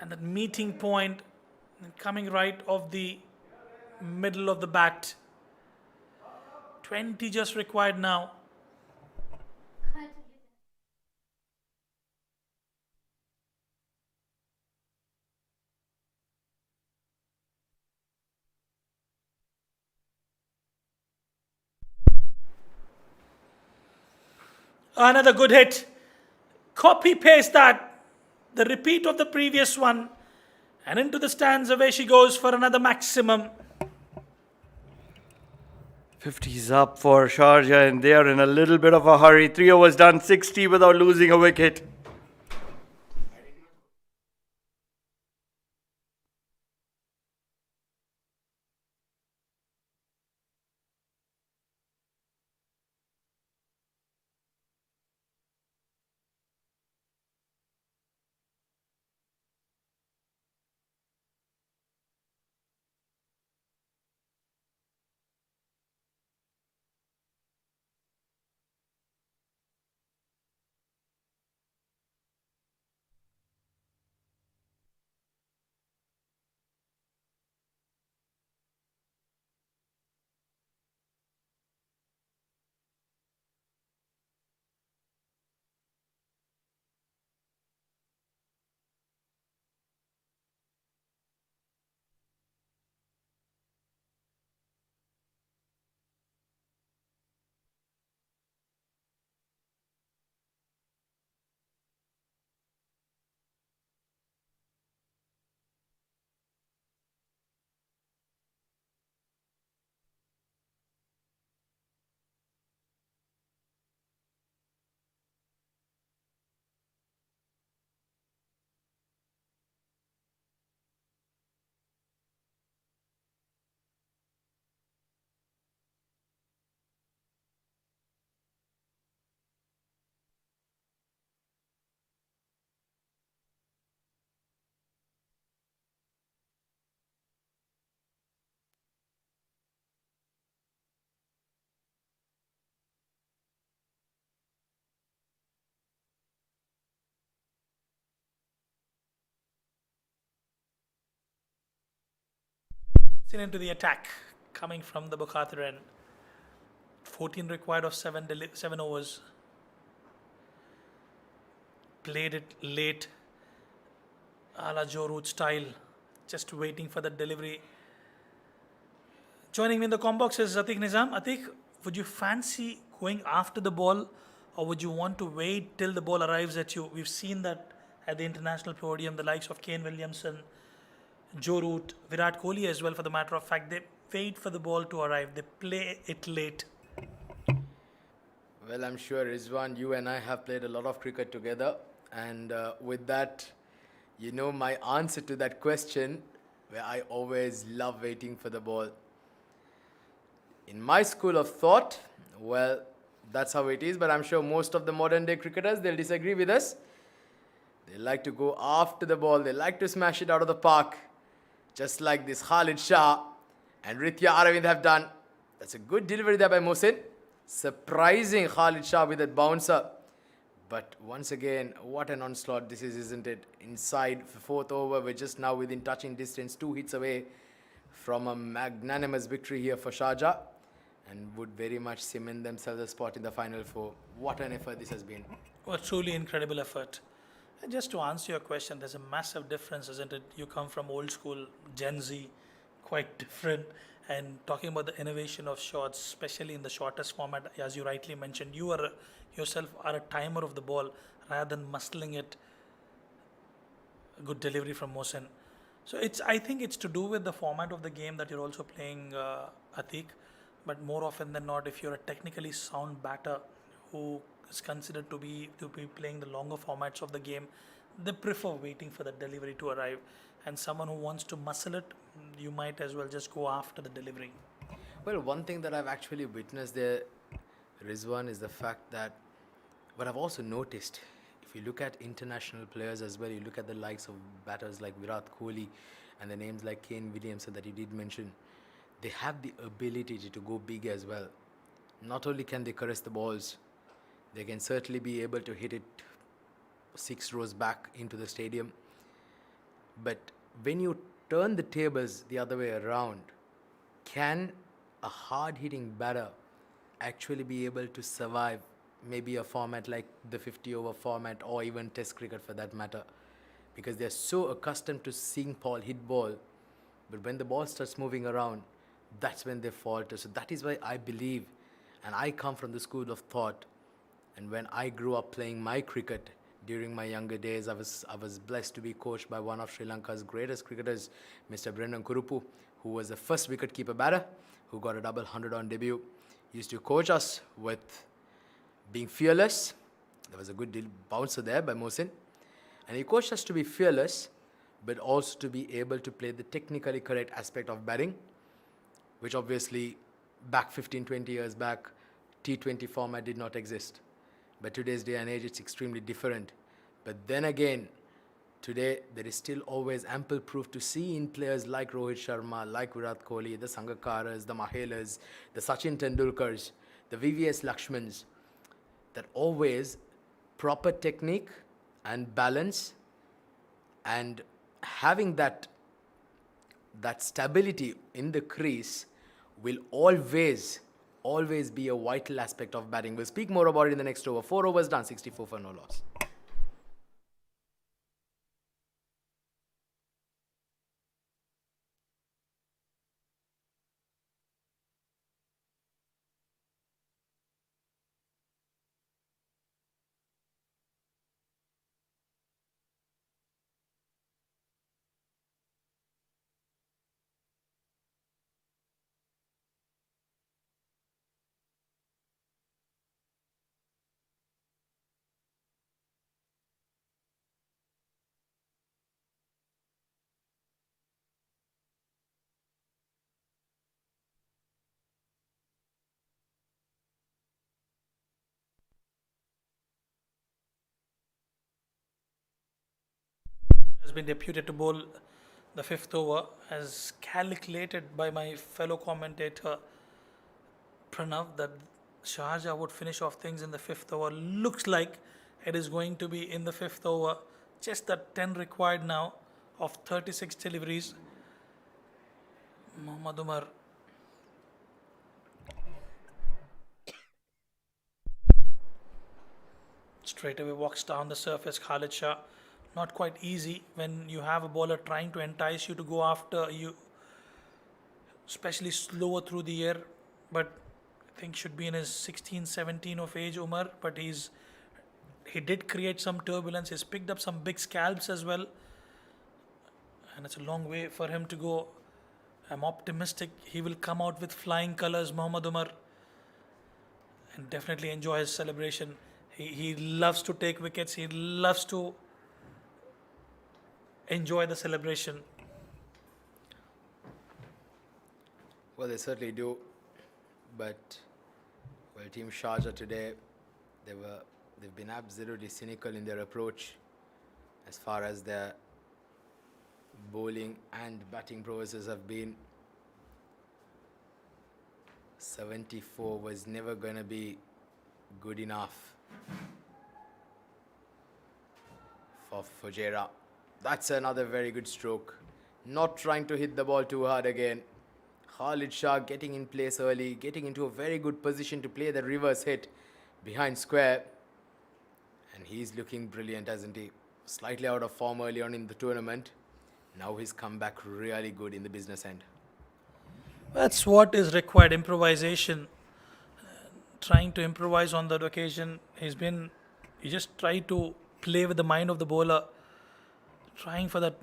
Speaker 1: And that meeting point coming right off the middle of the bat. 20 just required now. Another good hit. Copy paste that. The repeat of the previous one. And into the stands away she goes for another maximum.
Speaker 5: 50's up for Sharjah and they are in a little bit of a hurry. 3 overs done, 60 without losing a wicket.
Speaker 1: Into the attack coming from the Bukhatir end. 14 required of 7 overs. Played it late, a la Joe Root style, just waiting for the delivery. Joining me in the com box is Atiq Nizam. Atiq, would you fancy going after the ball, or would you want to wait till the ball arrives at you? We've seen that at the international podium, the likes of Kane Williamson, Joe Root, Virat Kohli as well, for the matter of fact, they wait for the ball to arrive. They play it late.
Speaker 2: Well, I'm sure, Rizwan, you and I have played a lot of cricket together. And with that, you know my answer to that question, where I always love waiting for the ball. In my school of thought, well, that's how it is. But I'm sure most of the modern day cricketers, they'll disagree with us. They like to go after the ball. They like to smash it out of the park. Just like this Khalid Shah and Rithya Aravind have done. That's a good delivery there by Mohsin. Surprising Khalid Shah with that bouncer. But once again, what an onslaught this is, isn't it? Inside the 4th over, we're just now within touching distance, 2 hits away from a magnanimous victory here for Sharjah, and would very much cement themselves a spot in the final 4. What an effort this has been.
Speaker 1: A truly incredible effort. And just to answer your question, there's a massive difference, isn't it? You come from old school, Gen Z, quite different. And talking about the innovation of shots, especially in the shortest format, as you rightly mentioned, you are yourself are a timer of the ball rather than muscling it. A good delivery from Mohsin. So I think it's to do with the format of the game that you're also playing, Atiq. But more often than not, if you're a technically sound batter who is considered to be playing the longer formats of the game, they prefer waiting for the delivery to arrive. And someone who wants to muscle it, you might as well just go after the delivery.
Speaker 2: Well, one thing that I've actually witnessed there, Rizwan, is the fact that what I've also noticed, if you look at international players as well, you look at the likes of batters like Virat Kohli and the names like Kane Williamson that you did mention, they have the ability to go big as well. Not only can they caress the balls, they can certainly be able to hit it 6 rows back into the stadium. But when you turn the tables the other way around, can a hard-hitting batter actually be able to survive maybe a format like the 50-over format, or even Test cricket for that matter? Because they're so accustomed to seeing Paul hit ball, but when the ball starts moving around, that's when they falter. So that is why I believe, and I come from the school of thought, and when I grew up playing my cricket, during my younger days, I was blessed to be coached by one of Sri Lanka's greatest cricketers, Mr. Brendan Kurupu, who was the first wicket-keeper batter, who got a double 100 on debut. He used to coach us with being fearless. There was a good bouncer there by Mohsin. And he coached us to be fearless, but also to be able to play the technically correct aspect of batting, which obviously back 15, 20 years back, T20 format did not exist. But today's day and age, it's extremely different. But then again, today there is still always ample proof to see in players like Rohit Sharma, like Virat Kohli, the Sangakaras, the Mahelas, the Sachin Tendulkars, the VVS Lakshmans, that always proper technique and balance, and having that stability in the crease will always be a vital aspect of batting. We'll speak more about it in the next over. 4 overs done, 64 for no loss.
Speaker 1: Has been deputed to bowl the 5th over, as calculated by my fellow commentator Pranav that Sharjah would finish off things in the 5th over. Looks like it is going to be in the 5th over. Just that 10 required now of 36 deliveries. Mohammad Umar. Straight away walks down the surface. Khalid Shah. Not quite easy when you have a bowler trying to entice you to go after you, especially slower through the air. But I think should be in his 16, 17 of age, Umar. But he did create some turbulence. He's picked up some big scalps as well. And it's a long way for him to go. I'm optimistic he will come out with flying colours, Mohammad Umar, and definitely enjoy his celebration. He loves to take wickets. He loves to enjoy the celebration.
Speaker 2: Well, they certainly do. But, well, Team Sharjah today, they've been absolutely cynical in their approach as far as their bowling and batting prowesses have been. 74 was never going to be good enough for Fujairah. That's another very good stroke. Not trying to hit the ball too hard again. Khalid Shah getting in place early, getting into a very good position to play the reverse hit behind square. And he's looking brilliant, hasn't he? Slightly out of form early on in the tournament. Now he's come back really good in the business end.
Speaker 1: That's what is required, improvisation. Trying to improvise on that occasion. He just tried to play with the mind of the bowler, trying for that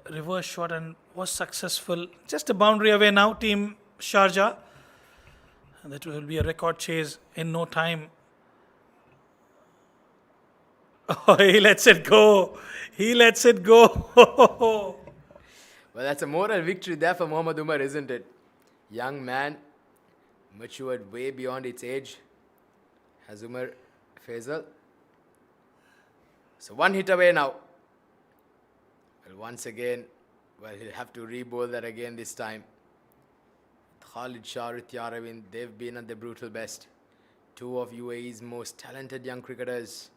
Speaker 1: reverse shot and was successful. Just a boundary away now, Team Sharjah. And that will be a record chase in no time. Oh, he lets it go. He lets it go.
Speaker 2: Well, that's a moral victory there for Mohammad Umar, isn't it? Young man, matured way beyond its age. Has Umar Faisal. So one hit away now. Well, once again, he'll have to re-bowl that again this time. Khalid Shah, Aravind, they've been at their brutal best. Two of UAE's most talented young cricketers.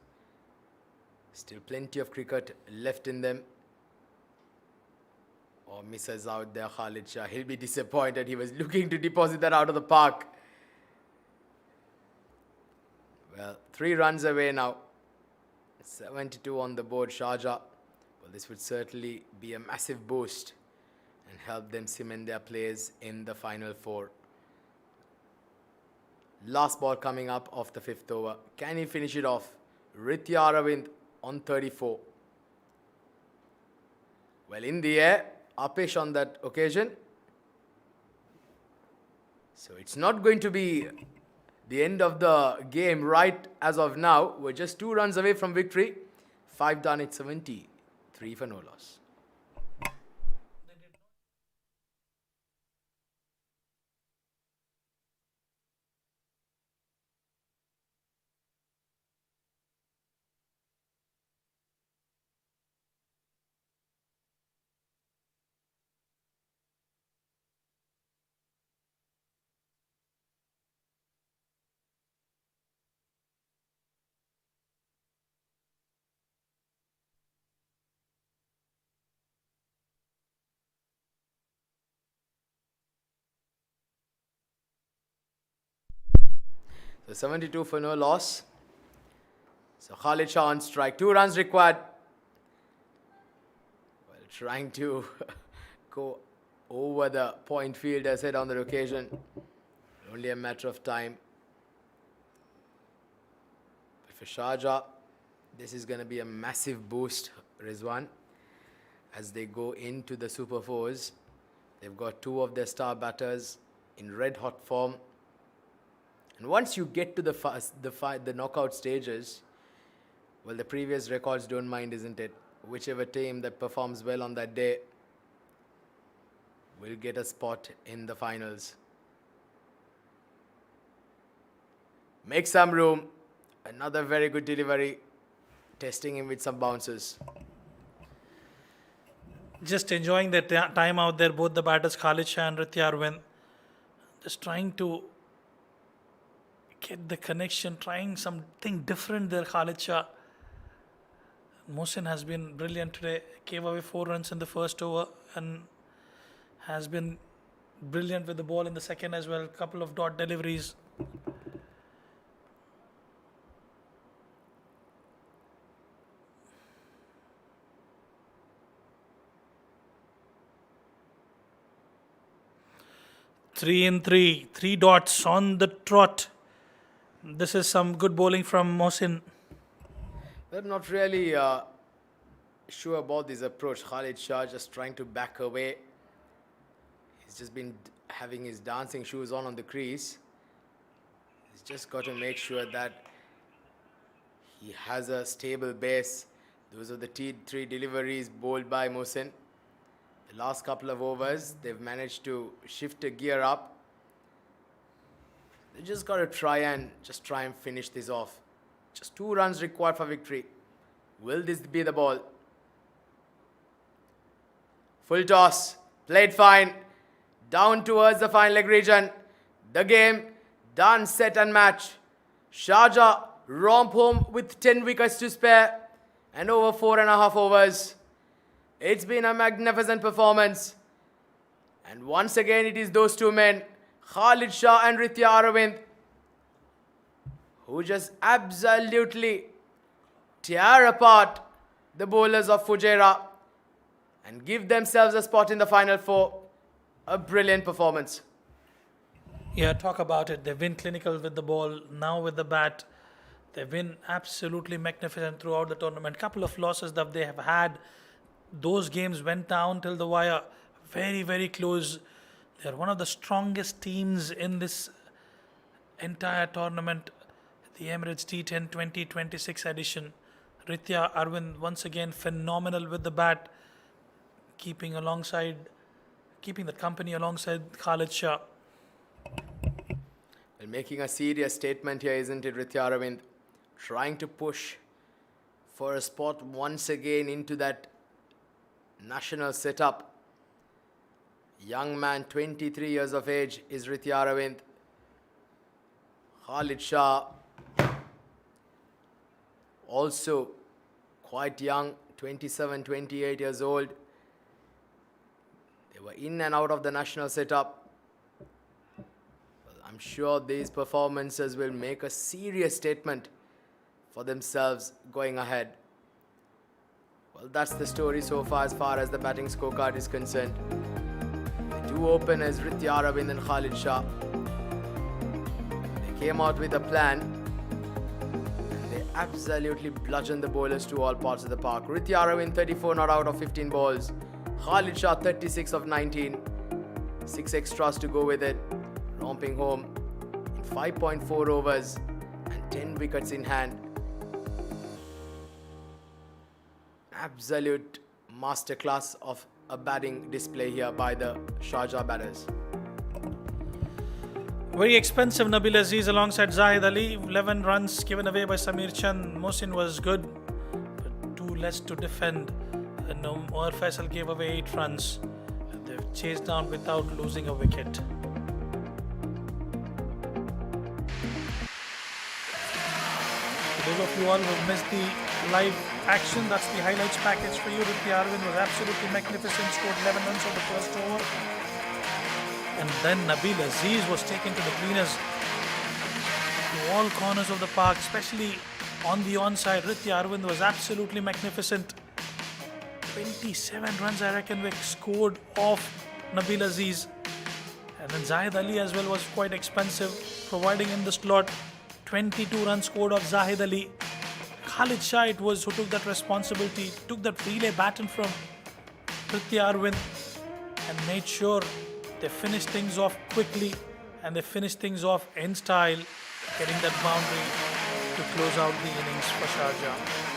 Speaker 2: Still plenty of cricket left in them. Oh, misses out there Khalid Shah. He'll be disappointed. He was looking to deposit that out of the park. Well, 3 runs away now. 72 on the board, Sharjah. Well, this would certainly be a massive boost and help them cement their place in the final 4. Last ball coming up of the 5th over. Can he finish it off? Aravind on 34. Well, in the air, uppish on that occasion. So it's not going to be the end of the game right as of now. We're just 2 runs away from victory. 5 done at 70. 3 for no loss. So 72 for no loss. So Khalid Shah on strike. 2 runs required. Well, trying to go over the point field as said on the occasion. Only a matter of time. But for Sharjah, this is going to be a massive boost, Rizwan, as they go into the Super 4s. They've got 2 of their star batters in red hot form. And once you get to the knockout stages, well, the previous records don't mind, isn't it? Whichever team that performs well on that day will get a spot in the finals. Make some room. Another very good delivery. Testing him with some bounces.
Speaker 1: Just enjoying the time out there, both the batters, Khalid Shah and Aravind. Just trying to get the connection, trying something different there, Khalid Shah. Mohsin has been brilliant today. Gave away 4 runs in the first over and has been Brilliant with the ball in the second as well. Couple of dot deliveries. Three in three dots on the trot. This is some good bowling from Mohsin.
Speaker 2: I'm not really sure about this approach. Khalid Shah just trying to back away. He's just been having his dancing shoes on the crease. He's just got to make sure that he has a stable base. Those are the T3 deliveries bowled by Mohsin. The last couple of overs, they've managed to shift a gear up. They just got to try and finish this off. Just 2 runs required for victory. Will this be the ball? Full toss. Played fine. Down towards the fine leg region. The game done, set and match. Sharjah romp home with 10 wickets to spare and over 4.5 overs. It's been a magnificent performance. And once again it is those two men, Khalid Shah and Ritya Aravind, who just absolutely tear apart the bowlers of Fujairah and give themselves a spot in the final four. A brilliant performance.
Speaker 1: Yeah, talk about it. They've been clinical with the ball, now with the bat. They've been absolutely magnificent throughout the tournament. Couple of losses that they have had. Those games went down till the wire. Very, very close. They're one of the strongest teams in this entire tournament. The Emirates D10 2026 edition. Ritya Arvind once again phenomenal with the bat. Keeping the company alongside Khalid Shah.
Speaker 2: Well, making a serious statement here, isn't it, Ritya Aravind? Trying to push for a spot once again into that national setup. Young man, 23 years of age, is Ritya Aravind. Khalid Shah, also quite young, 27, 28 years old. They were in and out of the national setup. Well, I'm sure these performances will make a serious statement for themselves going ahead. Well, that's the story so far as the batting scorecard is concerned. The two openers, Ritya Aravind and Khalid Shah, they came out with a plan and they absolutely bludgeoned the bowlers to all parts of the park. Ritya Aravind 34 not out of 15 balls. Khalid Shah 36 of 19. 6 extras to go with it. Romping home in 5.4 overs and 10 wickets in hand. Absolute masterclass of a batting display here by the Sharjah batters.
Speaker 1: Very expensive Nabil Aziz alongside Zahid Ali. 11 runs given away by Samir Chand. Mohsin was good, but 2 less to defend. And Umar Faisal gave away 8 runs. They've chased down without losing a wicket. For those of you all who missed the live action, that's the highlights package for you. Ritya Arvind was absolutely magnificent, scored 11 runs on the first over. And then Nabil Aziz was taken to the cleaners to all corners of the park, especially on the onside. Ritya Arvind was absolutely magnificent. 27 runs, I reckon, were scored off Nabil Aziz. And then Zahid Ali as well was quite expensive, providing in the slot. 22 runs scored off Zahid Ali. Khalid Shah it was who took that responsibility, took that relay baton from Ritya Arvind and made sure they finished things off quickly and they finished things off in style, getting that boundary to close out the innings for Sharjah.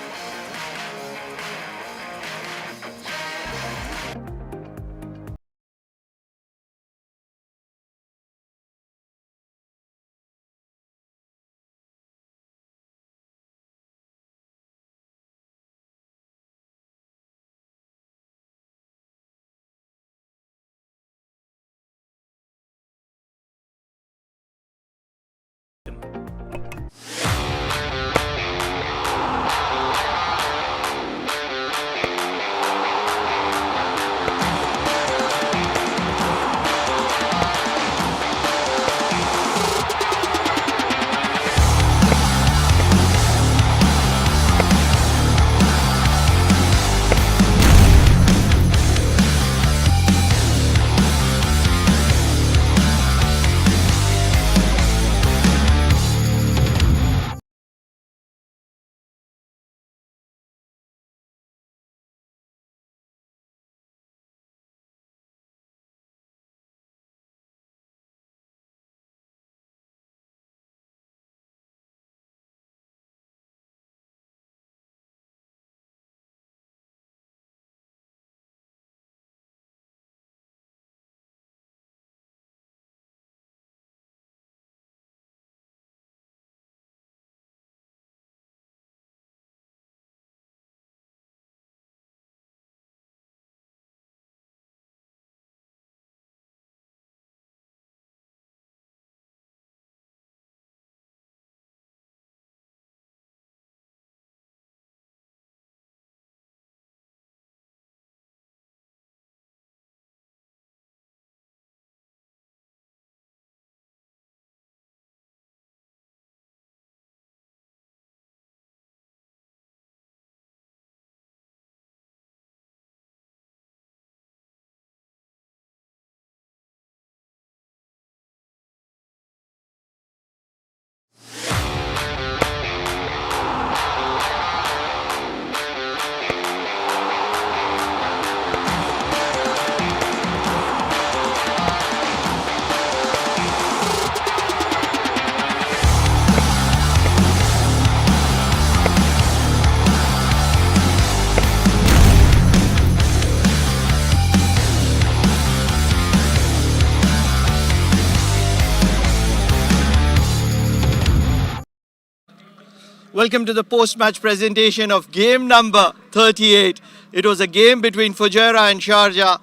Speaker 5: Welcome to the post-match presentation of game number 38. It was a game between Fujairah and Sharjah,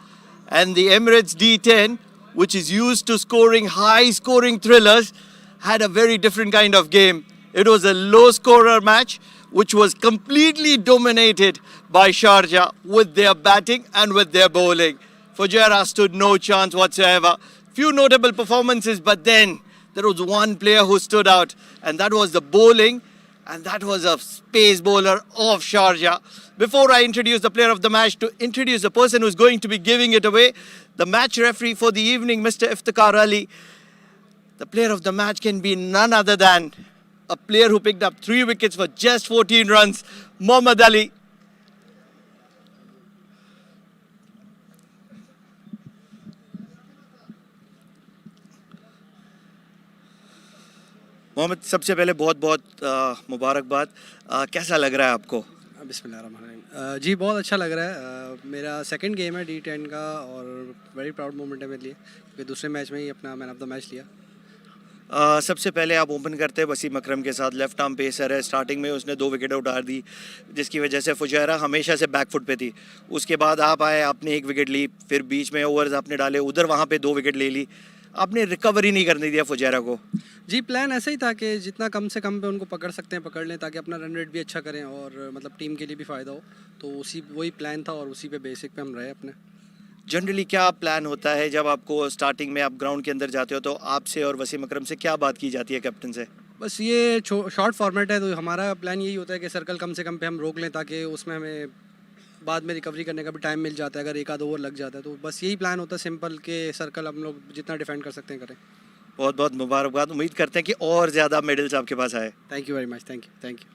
Speaker 5: and the Emirates D10, which is used to scoring high-scoring thrillers, had a very different kind of game. It was a low-scorer match, which was completely dominated by Sharjah with their batting and with their bowling. Fujairah stood no chance whatsoever. Few notable performances, but then there was one player who stood out, and that was the bowling, and that was a pace bowler of Sharjah. Before I introduce the player of the match, to introduce the person who's going to be giving it away, the match referee for the evening, Mr. Iftikhar Ali. The player of the match can be none other than a player who picked up 3 wickets for just 14 runs, Mohammad Ali. Mohammad, सबसे पहले बहुत बहुत मुबारकबाद। कैसा लग रहा है आपको?
Speaker 6: बिस्मिल्लाहिर्रहमानिर्रहीम। जी बहुत अच्छा लग रहा है। मेरा सेकंड गेम है D10 का और वेरी प्राउड मोमेंट है मेरे लिए क्योंकि दूसरे मैच में ही अपना मैन ऑफ द मैच लिया।
Speaker 5: सबसे पहले आप ओपन करते हैं वसीम अकरम के साथ। लेफ्ट आर्म पेसर है, स्टार्टिंग में उसने 2 विकेट उतार दी जिसकी वजह से फुजैरा हमेशा से बैकफुट पे थी। उसके बाद आप आए, आपने 1 विकेट ली, फिर बीच में ओवर्स आपने डाले, उधर वहाँ पे 2 विकेट ले ली। आपने रिकवरी नहीं करने दिया फुजैरा को।
Speaker 6: जी प्लान ऐसा ही था कि जितना कम से कम पे उनको पकड़ सकते हैं पकड़ लें ताकि अपना रन रेट भी अच्छा करें और मतलब टीम के लिए भी फ़ायदा हो। तो वही प्लान था और उसी पे बेसिक पे हम रहे अपने।
Speaker 5: जनरली क्या प्लान होता है जब आपको स्टार्टिंग में आप ग्राउंड के अंदर जाते हो, तो आपसे और वसीम अकरम से क्या बात की जाती है कैप्टन से?
Speaker 6: बस ये शॉर्ट फॉर्मेट है तो हमारा प्लान यही होता है कि सर्कल कम से कम पे हम रोक लें ताकि उसमें हमें बाद में रिकवरी करने का भी टाइम मिल जाता है अगर 1 आध ओवर लग जाता है। तो बस यही प्लान होता है सिंपल के सर्कल हम लोग जितना डिफेंड कर सकते हैं करें।
Speaker 5: बहुत बहुत मुबारकबाद। उम्मीद करते हैं कि और ज़्यादा मेडल्स आपके पास आए।
Speaker 6: Thank you very much. Thank you.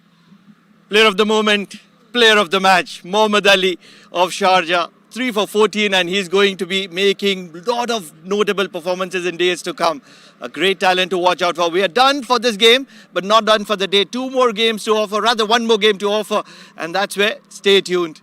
Speaker 5: Player of the moment, player of the match, Mohammad Ali of Sharjah. 3 for 14, and he's going to be making a lot of notable performances in days to come. A great talent to watch out for. We are done for this game, but not done for the day. 2 more games to offer, rather 1 more game to offer, and that's where. Stay tuned.